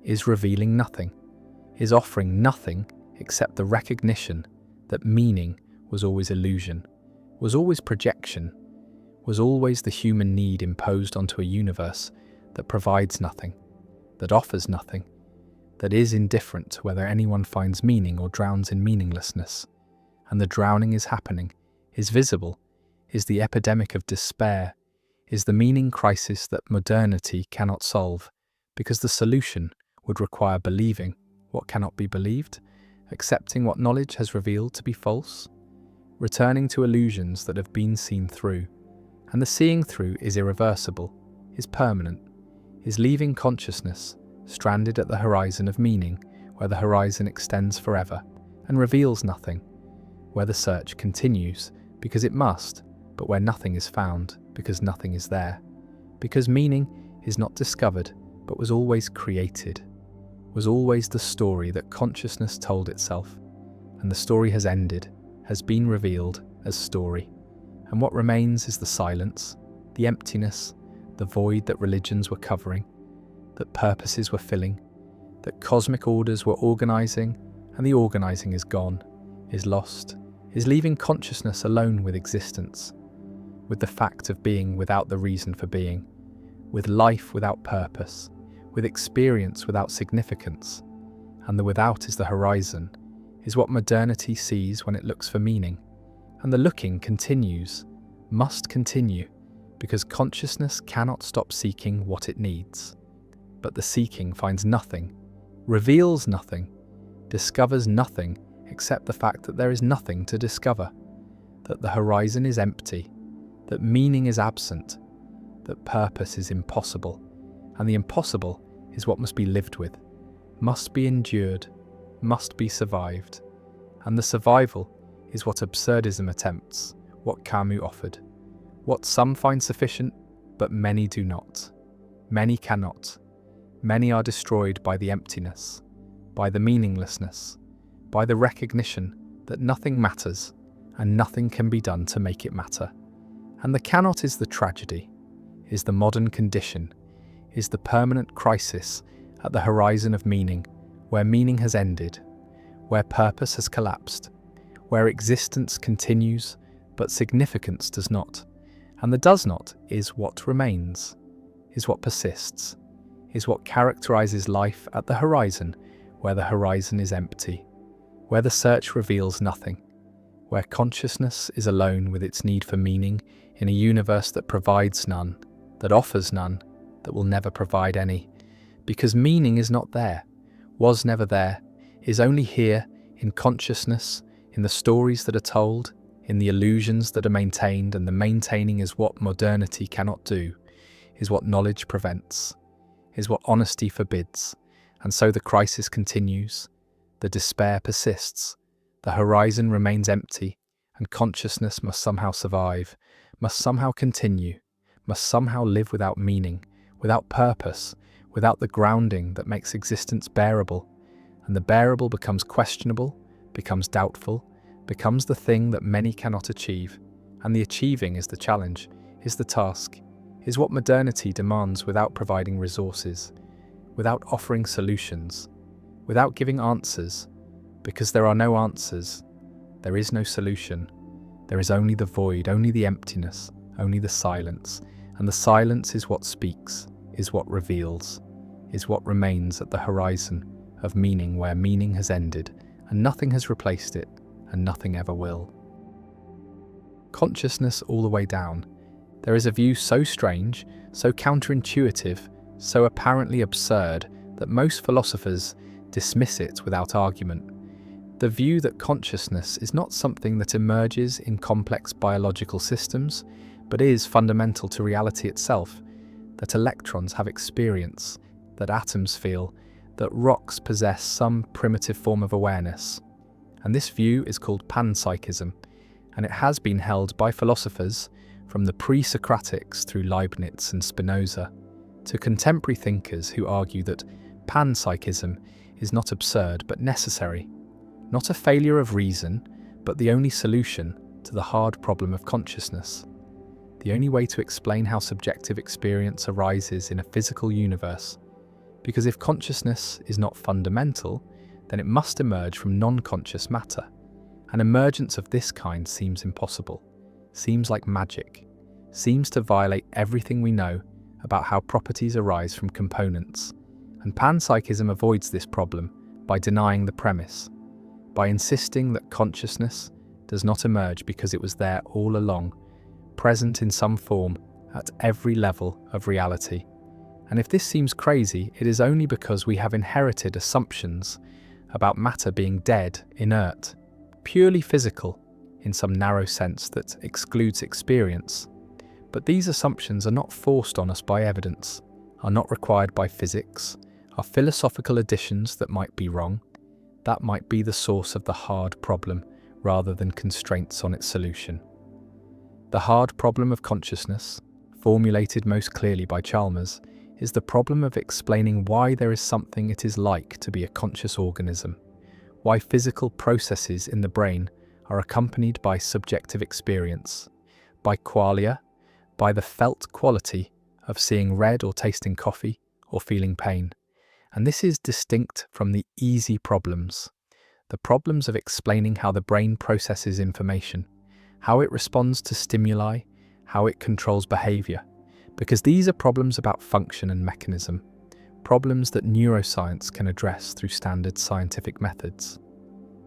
is revealing nothing, is offering nothing except the recognition that meaning was always illusion, was always projection, was always the human need imposed onto a universe that provides nothing, that offers nothing, that is indifferent to whether anyone finds meaning or drowns in meaninglessness. And the drowning is happening, is visible, is the epidemic of despair, is the meaning crisis that modernity cannot solve, because the solution would require believing what cannot be believed, accepting what knowledge has revealed to be false, returning to illusions that have been seen through. And the seeing through is irreversible, is permanent, is leaving consciousness stranded at the horizon of meaning, where the horizon extends forever and reveals nothing, where the search continues because it must, but where nothing is found because nothing is there, because meaning is not discovered but was always created, was always the story that consciousness told itself, and the story has ended, has been revealed as story. And what remains is the silence, the emptiness, the void that religions were covering, that purposes were filling, that cosmic orders were organizing, and the organizing is gone, is lost, is leaving consciousness alone with existence, with the fact of being without the reason for being, with life without purpose, with experience without significance. And the without is the horizon, is what modernity sees when it looks for meaning. And the looking continues, must continue, because consciousness cannot stop seeking what it needs. But the seeking finds nothing, reveals nothing, discovers nothing except the fact that there is nothing to discover, that the horizon is empty, that meaning is absent, that purpose is impossible, and the impossible is what must be lived with, must be endured, must be survived. And the survival is what absurdism attempts, what Camus offered, what some find sufficient, but many do not. Many cannot. Many are destroyed by the emptiness, by the meaninglessness, by the recognition that nothing matters and nothing can be done to make it matter. And the cannot is the tragedy, is the modern condition, is the permanent crisis at the horizon of meaning, where meaning has ended, where purpose has collapsed, where existence continues but significance does not. And the does not is what remains, is what persists, is what characterizes life at the horizon, where the horizon is empty, where the search reveals nothing, where consciousness is alone with its need for meaning in a universe that provides none, that offers none, that will never provide any. Because meaning is not there, was never there, is only here in consciousness, in the stories that are told, in the illusions that are maintained, and the maintaining is what modernity cannot do, is what knowledge prevents, is what honesty forbids. And so the crisis continues, the despair persists, the horizon remains empty, and consciousness must somehow survive, must somehow continue, must somehow live without meaning, without purpose, without the grounding that makes existence bearable. And the bearable becomes questionable, becomes doubtful, becomes the thing that many cannot achieve. And the achieving is the challenge, is the task, is what modernity demands without providing resources, without offering solutions, without giving answers. Because there are no answers, there is no solution. There is only the void, only the emptiness, only the silence. And the silence is what speaks, is what reveals, is what remains at the horizon of meaning where meaning has ended, and nothing has replaced it, and nothing ever will. Consciousness all the way down. There is a view so strange, so counterintuitive, so apparently absurd that most philosophers dismiss it without argument. The view that consciousness is not something that emerges in complex biological systems, but is fundamental to reality itself, that electrons have experience, that atoms feel, that rocks possess some primitive form of awareness. And this view is called panpsychism, and it has been held by philosophers from the pre-Socratics through Leibniz and Spinoza to contemporary thinkers who argue that panpsychism is not absurd but necessary, not a failure of reason, but the only solution to the hard problem of consciousness, the only way to explain how subjective experience arises in a physical universe. Because if consciousness is not fundamental, then it must emerge from non-conscious matter. An emergence of this kind seems impossible, seems like magic, seems to violate everything we know about how properties arise from components. And panpsychism avoids this problem by denying the premise, by insisting that consciousness does not emerge because it was there all along, present in some form at every level of reality. And if this seems crazy, it is only because we have inherited assumptions about matter being dead, inert, purely physical, in some narrow sense that excludes experience. But these assumptions are not forced on us by evidence, are not required by physics, are philosophical additions that might be wrong. That might be the source of the hard problem rather than constraints on its solution. The hard problem of consciousness, formulated most clearly by Chalmers, is the problem of explaining why there is something it is like to be a conscious organism, why physical processes in the brain are accompanied by subjective experience, by qualia, by the felt quality of seeing red or tasting coffee or feeling pain. And this is distinct from the easy problems, the problems of explaining how the brain processes information, how it responds to stimuli, how it controls behavior, because these are problems about function and mechanism, problems that neuroscience can address through standard scientific methods.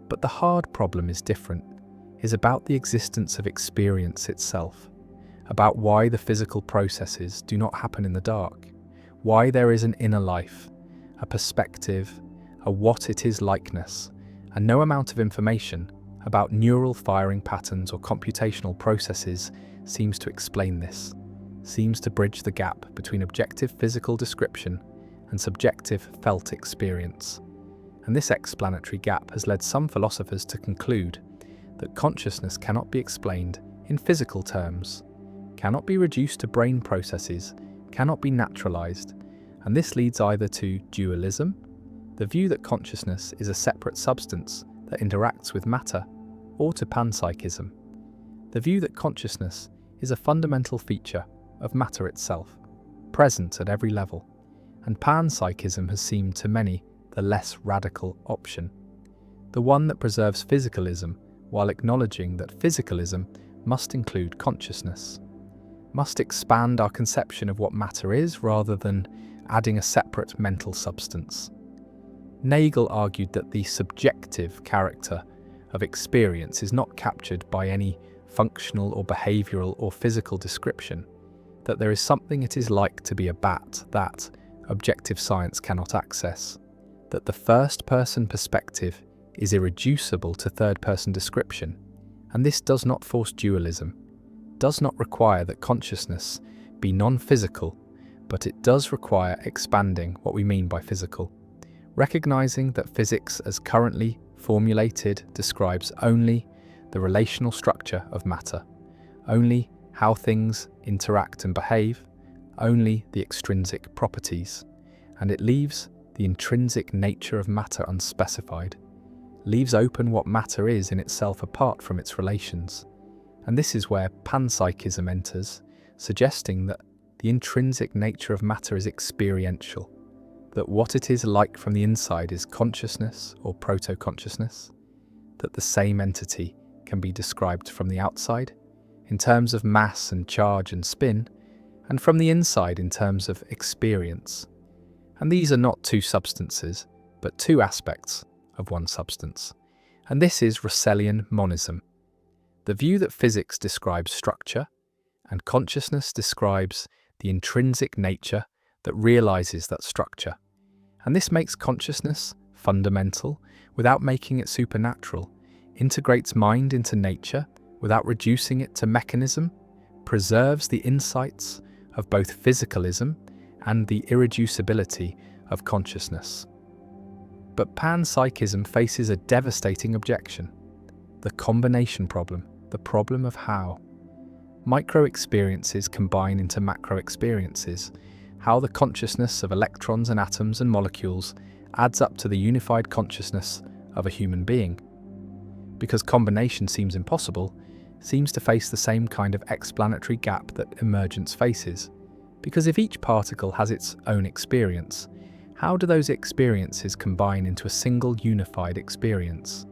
But the hard problem is different, is about the existence of experience itself, about why the physical processes do not happen in the dark, why there is an inner life, a perspective, a what it is likeness, and no amount of information about neural firing patterns or computational processes seems to explain this, seems to bridge the gap between objective physical description and subjective felt experience. And this explanatory gap has led some philosophers to conclude that consciousness cannot be explained in physical terms, cannot be reduced to brain processes, cannot be naturalized, and this leads either to dualism, the view that consciousness is a separate substance that interacts with matter, or to panpsychism, the view that consciousness is a fundamental feature of matter itself, present at every level, and panpsychism has seemed to many the less radical option, the one that preserves physicalism while acknowledging that physicalism must include consciousness, must expand our conception of what matter is rather than adding a separate mental substance. Nagel argued that the subjective character of experience is not captured by any functional or behavioral or physical description, that there is something it is like to be a bat that objective science cannot access, that the first-person perspective is irreducible to third-person description, and this does not force dualism, does not require that consciousness be non-physical, but it does require expanding what we mean by physical, recognizing that physics as currently formulated describes only the relational structure of matter, only how things interact and behave, only the extrinsic properties, and it leaves the intrinsic nature of matter unspecified, leaves open what matter is in itself apart from its relations. And this is where panpsychism enters, suggesting that the intrinsic nature of matter is experiential, that what it is like from the inside is consciousness or proto-consciousness, that the same entity can be described from the outside in terms of mass and charge and spin, and from the inside in terms of experience. And these are not two substances, but two aspects of one substance. And this is Russellian monism, the view that physics describes structure and consciousness describes the intrinsic nature that realizes that structure. And this makes consciousness fundamental without making it supernatural, integrates mind into nature without reducing it to mechanism, preserves the insights of both physicalism and the irreducibility of consciousness. But panpsychism faces a devastating objection: the combination problem, the problem of how. Micro-experiences combine into macro-experiences, how the consciousness of electrons and atoms and molecules adds up to the unified consciousness of a human being. Because combination seems impossible, seems to face the same kind of explanatory gap that emergence faces. Because if each particle has its own experience, how do those experiences combine into a single unified experience?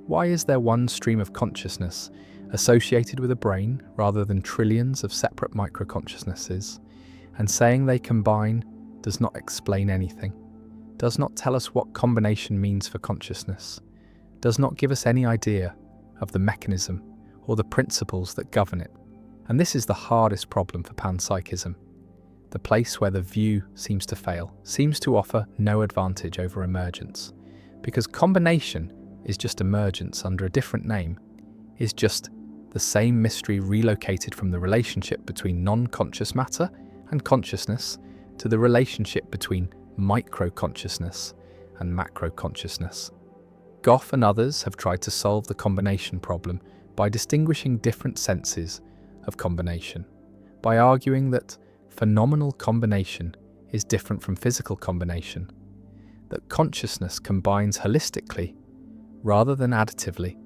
Why is there one stream of consciousness associated with a brain rather than trillions of separate micro-consciousnesses? And saying they combine does not explain anything, does not tell us what combination means for consciousness, does not give us any idea of the mechanism or the principles that govern it. And this is the hardest problem for panpsychism, the place where the view seems to fail, seems to offer no advantage over emergence, because combination is just emergence under a different name, is just the same mystery relocated from the relationship between non-conscious matter and consciousness to the relationship between micro-consciousness and macro-consciousness. Goff and others have tried to solve the combination problem by distinguishing different senses of combination, by arguing that phenomenal combination is different from physical combination, that consciousness combines holistically rather than additively,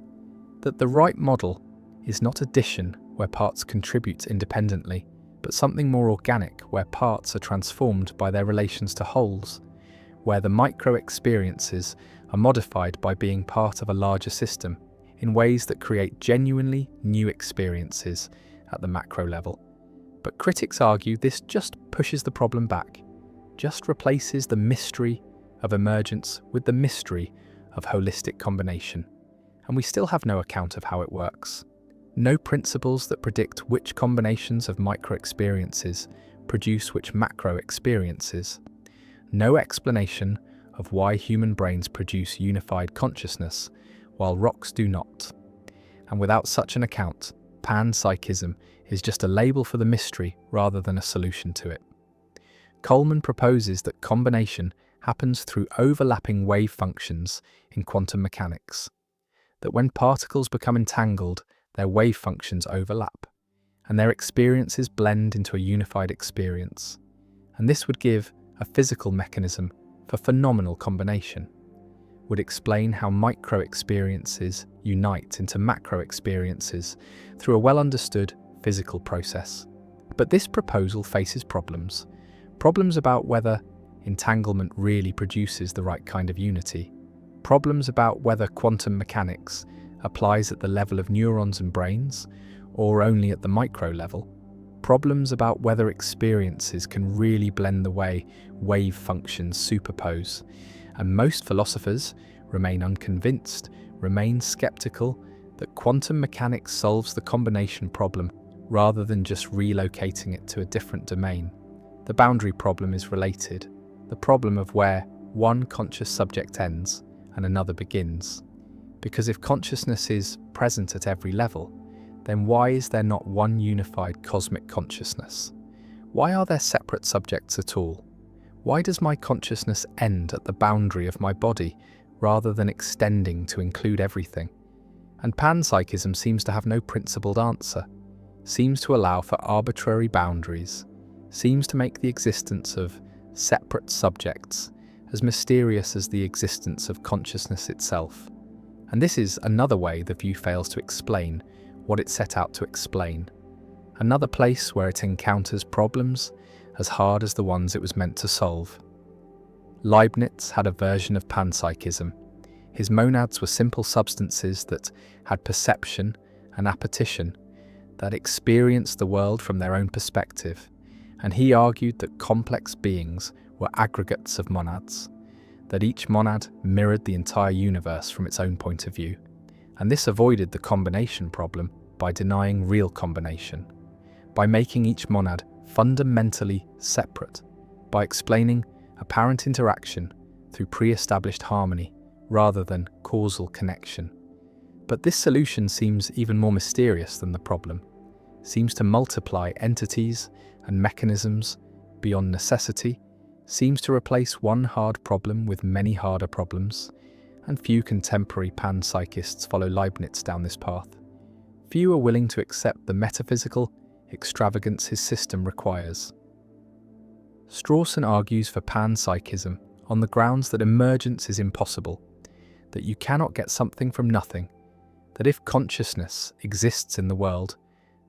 that the right model is not addition where parts contribute independently, but something more organic where parts are transformed by their relations to wholes, where the micro-experiences are modified by being part of a larger system in ways that create genuinely new experiences at the macro level. But critics argue this just pushes the problem back, just replaces the mystery of emergence with the mystery of holistic combination, and we still have no account of how it works. No principles that predict which combinations of micro-experiences produce which macro-experiences. No explanation of why human brains produce unified consciousness, while rocks do not. And without such an account, panpsychism is just a label for the mystery rather than a solution to it. Coleman proposes that combination happens through overlapping wave functions in quantum mechanics, that when particles become entangled, their wave functions overlap, and their experiences blend into a unified experience. And this would give a physical mechanism for phenomenal combination, would explain how micro-experiences unite into macro-experiences through a well-understood physical process. But this proposal faces problems about whether entanglement really produces the right kind of unity, problems about whether quantum mechanics applies at the level of neurons and brains, or only at the micro level, problems about whether experiences can really blend the way wave functions superpose, And most philosophers remain unconvinced, remain skeptical that quantum mechanics solves the combination problem rather than just relocating it to a different domain. The boundary problem is related, the problem of where one conscious subject ends and another begins. Because if consciousness is present at every level, then why is there not one unified cosmic consciousness? Why are there separate subjects at all? Why does my consciousness end at the boundary of my body rather than extending to include everything? And panpsychism seems to have no principled answer, seems to allow for arbitrary boundaries, seems to make the existence of separate subjects as mysterious as the existence of consciousness itself. And this is another way the view fails to explain what it set out to explain. Another place where it encounters problems as hard as the ones it was meant to solve. Leibniz had a version of panpsychism. His monads were simple substances that had perception and appetition, that experienced the world from their own perspective, and he argued that complex beings were aggregates of monads, that each monad mirrored the entire universe from its own point of view, and this avoided the combination problem by denying real combination, by making each monad fundamentally separate, by explaining apparent interaction through pre-established harmony rather than causal connection. But this solution seems even more mysterious than the problem, seems to multiply entities and mechanisms beyond necessity, seems to replace one hard problem with many harder problems, and few contemporary panpsychists follow Leibniz down this path. Few are willing to accept the metaphysical extravagance his system requires. Strawson argues for panpsychism on the grounds that emergence is impossible, that you cannot get something from nothing, that if consciousness exists in the world,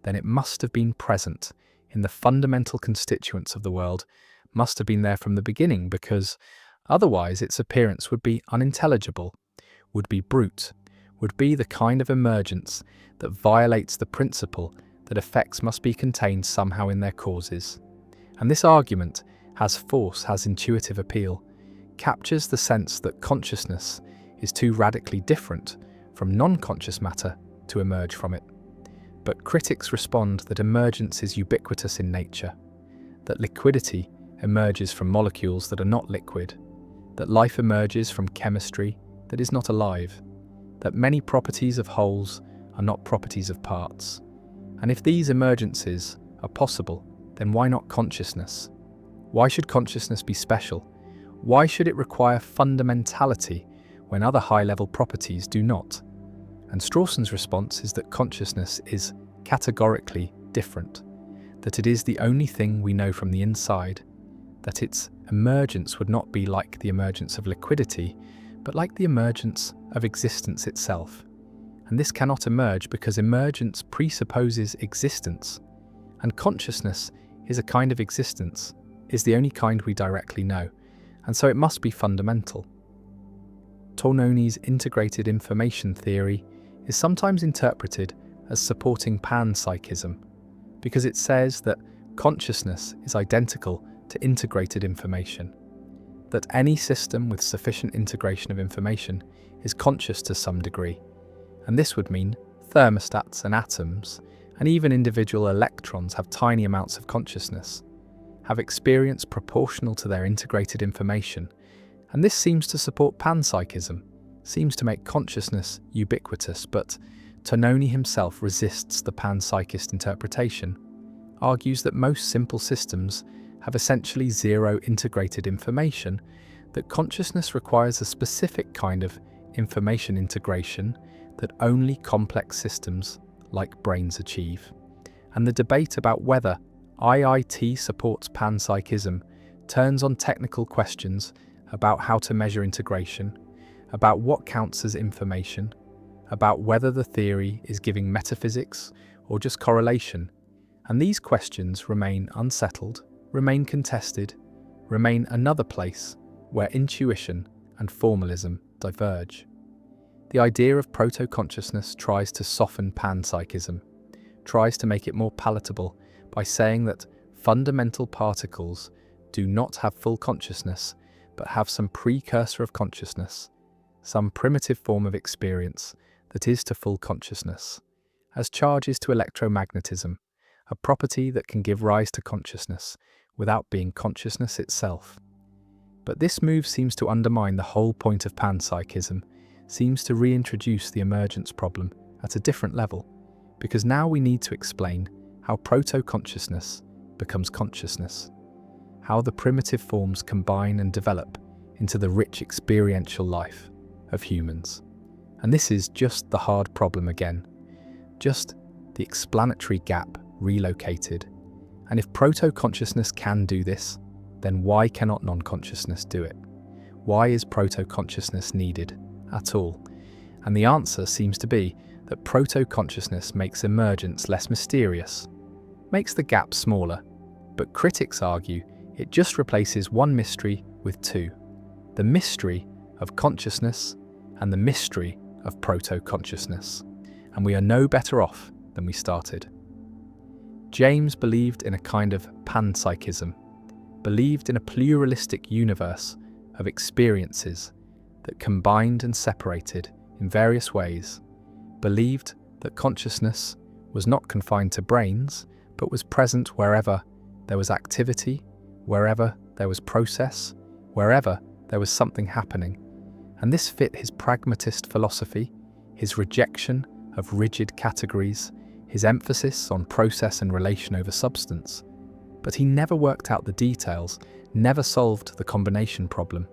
then it must have been present in the fundamental constituents of the world, must have been there from the beginning, because otherwise its appearance would be unintelligible, would be brute, would be the kind of emergence that violates the principle that effects must be contained somehow in their causes. And this argument has force, has intuitive appeal, captures the sense that consciousness is too radically different from non-conscious matter to emerge from it. But critics respond that emergence is ubiquitous in nature, that liquidity emerges from molecules that are not liquid, that life emerges from chemistry that is not alive, that many properties of wholes are not properties of parts. And if these emergences are possible, then why not consciousness? Why should consciousness be special? Why should it require fundamentality when other high-level properties do not? And Strawson's response is that consciousness is categorically different, that it is the only thing we know from the inside, that its emergence would not be like the emergence of liquidity, but like the emergence of existence itself. And this cannot emerge because emergence presupposes existence, and consciousness is a kind of existence, is the only kind we directly know, and so it must be fundamental. Tornoni's integrated information theory is sometimes interpreted as supporting panpsychism, because it says that consciousness is identical to integrated information, that any system with sufficient integration of information is conscious to some degree, and this would mean thermostats and atoms, and even individual electrons have tiny amounts of consciousness, have experience proportional to their integrated information, and this seems to support panpsychism, seems to make consciousness ubiquitous, but Tornoni himself resists the panpsychist interpretation, argues that most simple systems have essentially zero integrated information, that consciousness requires a specific kind of information integration that only complex systems like brains achieve. And the debate about whether IIT supports panpsychism turns on technical questions about how to measure integration, about what counts as information, about whether the theory is giving metaphysics or just correlation. And these questions remain unsettled, remain contested, remain another place where intuition and formalism diverge. The idea of proto-consciousness tries to soften panpsychism, tries to make it more palatable by saying that fundamental particles do not have full consciousness, but have some precursor of consciousness, some primitive form of experience that is to full consciousness, as charges to electromagnetism, a property that can give rise to consciousness without being consciousness itself. But this move seems to undermine the whole point of panpsychism, seems to reintroduce the emergence problem at a different level, because now we need to explain how proto-consciousness becomes consciousness, how the primitive forms combine and develop into the rich experiential life of humans. And this is just the hard problem again, just the explanatory gap relocated. And if proto-consciousness can do this, then why cannot non-consciousness do it? Why is proto-consciousness needed at all? And the answer seems to be that proto-consciousness makes emergence less mysterious, makes the gap smaller, but critics argue it just replaces one mystery with two: the mystery of consciousness and the mystery of proto-consciousness. And we are no better off than we started. James believed in a kind of panpsychism, believed in a pluralistic universe of experiences that combined and separated in various ways, believed that consciousness was not confined to brains, but was present wherever there was activity, wherever there was process, wherever there was something happening. And this fit his pragmatist philosophy, his rejection of rigid categories, his emphasis on process and relation over substance. But he never worked out the details, never solved the combination problem,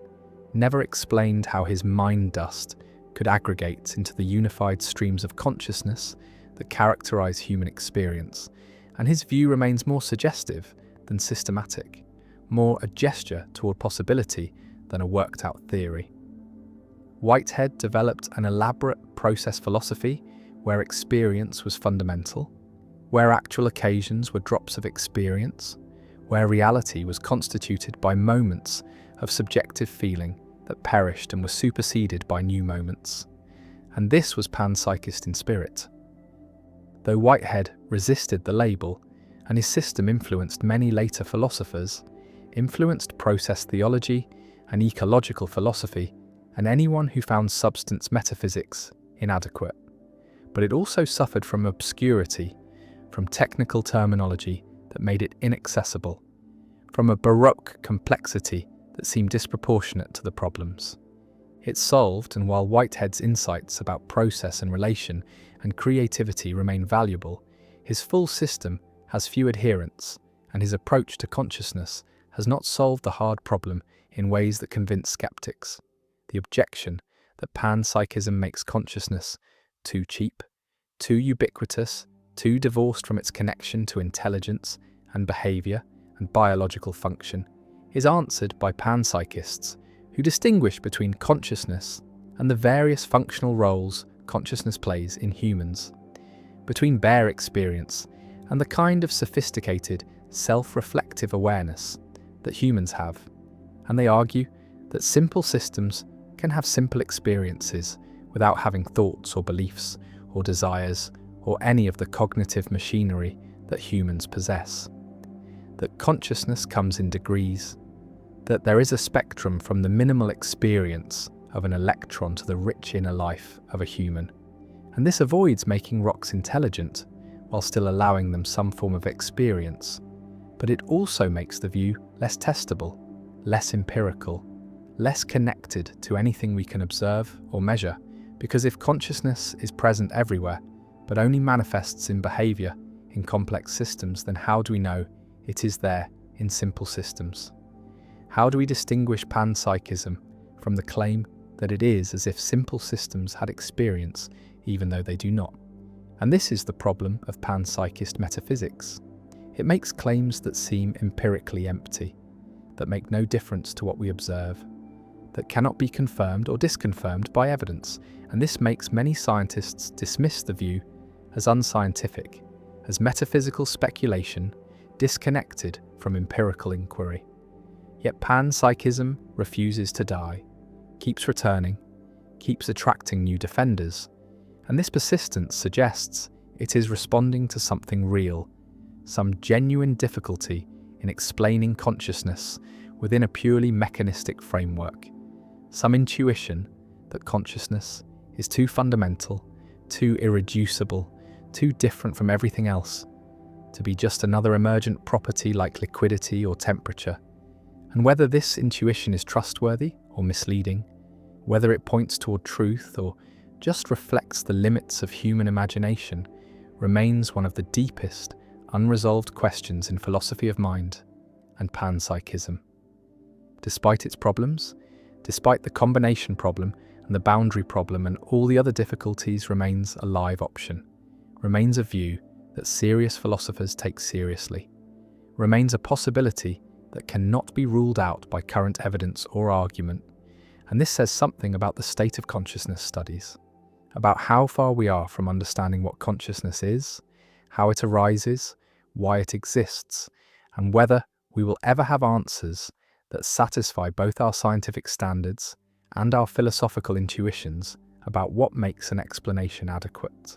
never explained how his mind dust could aggregate into the unified streams of consciousness that characterize human experience. And his view remains more suggestive than systematic, more a gesture toward possibility than a worked-out theory. Whitehead developed an elaborate process philosophy where experience was fundamental, where actual occasions were drops of experience, where reality was constituted by moments of subjective feeling that perished and were superseded by new moments. And this was panpsychist in spirit. Though Whitehead resisted the label, and his system influenced many later philosophers, influenced process theology and ecological philosophy, and anyone who found substance metaphysics inadequate. But it also suffered from obscurity, from technical terminology that made it inaccessible, from a Baroque complexity that seemed disproportionate to the problems it solved. And while Whitehead's insights about process and relation and creativity remain valuable, his full system has few adherents, and his approach to consciousness has not solved the hard problem in ways that convince skeptics. The objection that panpsychism makes consciousness too cheap, too ubiquitous, too divorced from its connection to intelligence and behavior and biological function is answered by panpsychists who distinguish between consciousness and the various functional roles consciousness plays in humans, between bare experience and the kind of sophisticated, self-reflective awareness that humans have. And they argue that simple systems can have simple experiences without having thoughts or beliefs or desires or any of the cognitive machinery that humans possess. That consciousness comes in degrees, that there is a spectrum from the minimal experience of an electron to the rich inner life of a human. And this avoids making rocks intelligent while still allowing them some form of experience. But it also makes the view less testable, less empirical, less connected to anything we can observe or measure, because if consciousness is present everywhere, but only manifests in behavior in complex systems, then how do we know it is there in simple systems? How do we distinguish panpsychism from the claim that it is as if simple systems had experience, even though they do not? And this is the problem of panpsychist metaphysics. It makes claims that seem empirically empty, that make no difference to what we observe, that cannot be confirmed or disconfirmed by evidence, and this makes many scientists dismiss the view as unscientific, as metaphysical speculation disconnected from empirical inquiry. Yet panpsychism refuses to die, keeps returning, keeps attracting new defenders, and this persistence suggests it is responding to something real, some genuine difficulty in explaining consciousness within a purely mechanistic framework, some intuition that consciousness is too fundamental, too irreducible, too different from everything else to be just another emergent property like liquidity or temperature. And whether this intuition is trustworthy or misleading, whether it points toward truth or just reflects the limits of human imagination, remains one of the deepest, unresolved questions in philosophy of mind and panpsychism. Despite its problems, despite the combination problem and the boundary problem and all the other difficulties, remains a live option, remains a view that serious philosophers take seriously, remains a possibility that cannot be ruled out by current evidence or argument. And this says something about the state of consciousness studies, about how far we are from understanding what consciousness is, how it arises, why it exists, and whether we will ever have answers that satisfy both our scientific standards and our philosophical intuitions about what makes an explanation adequate.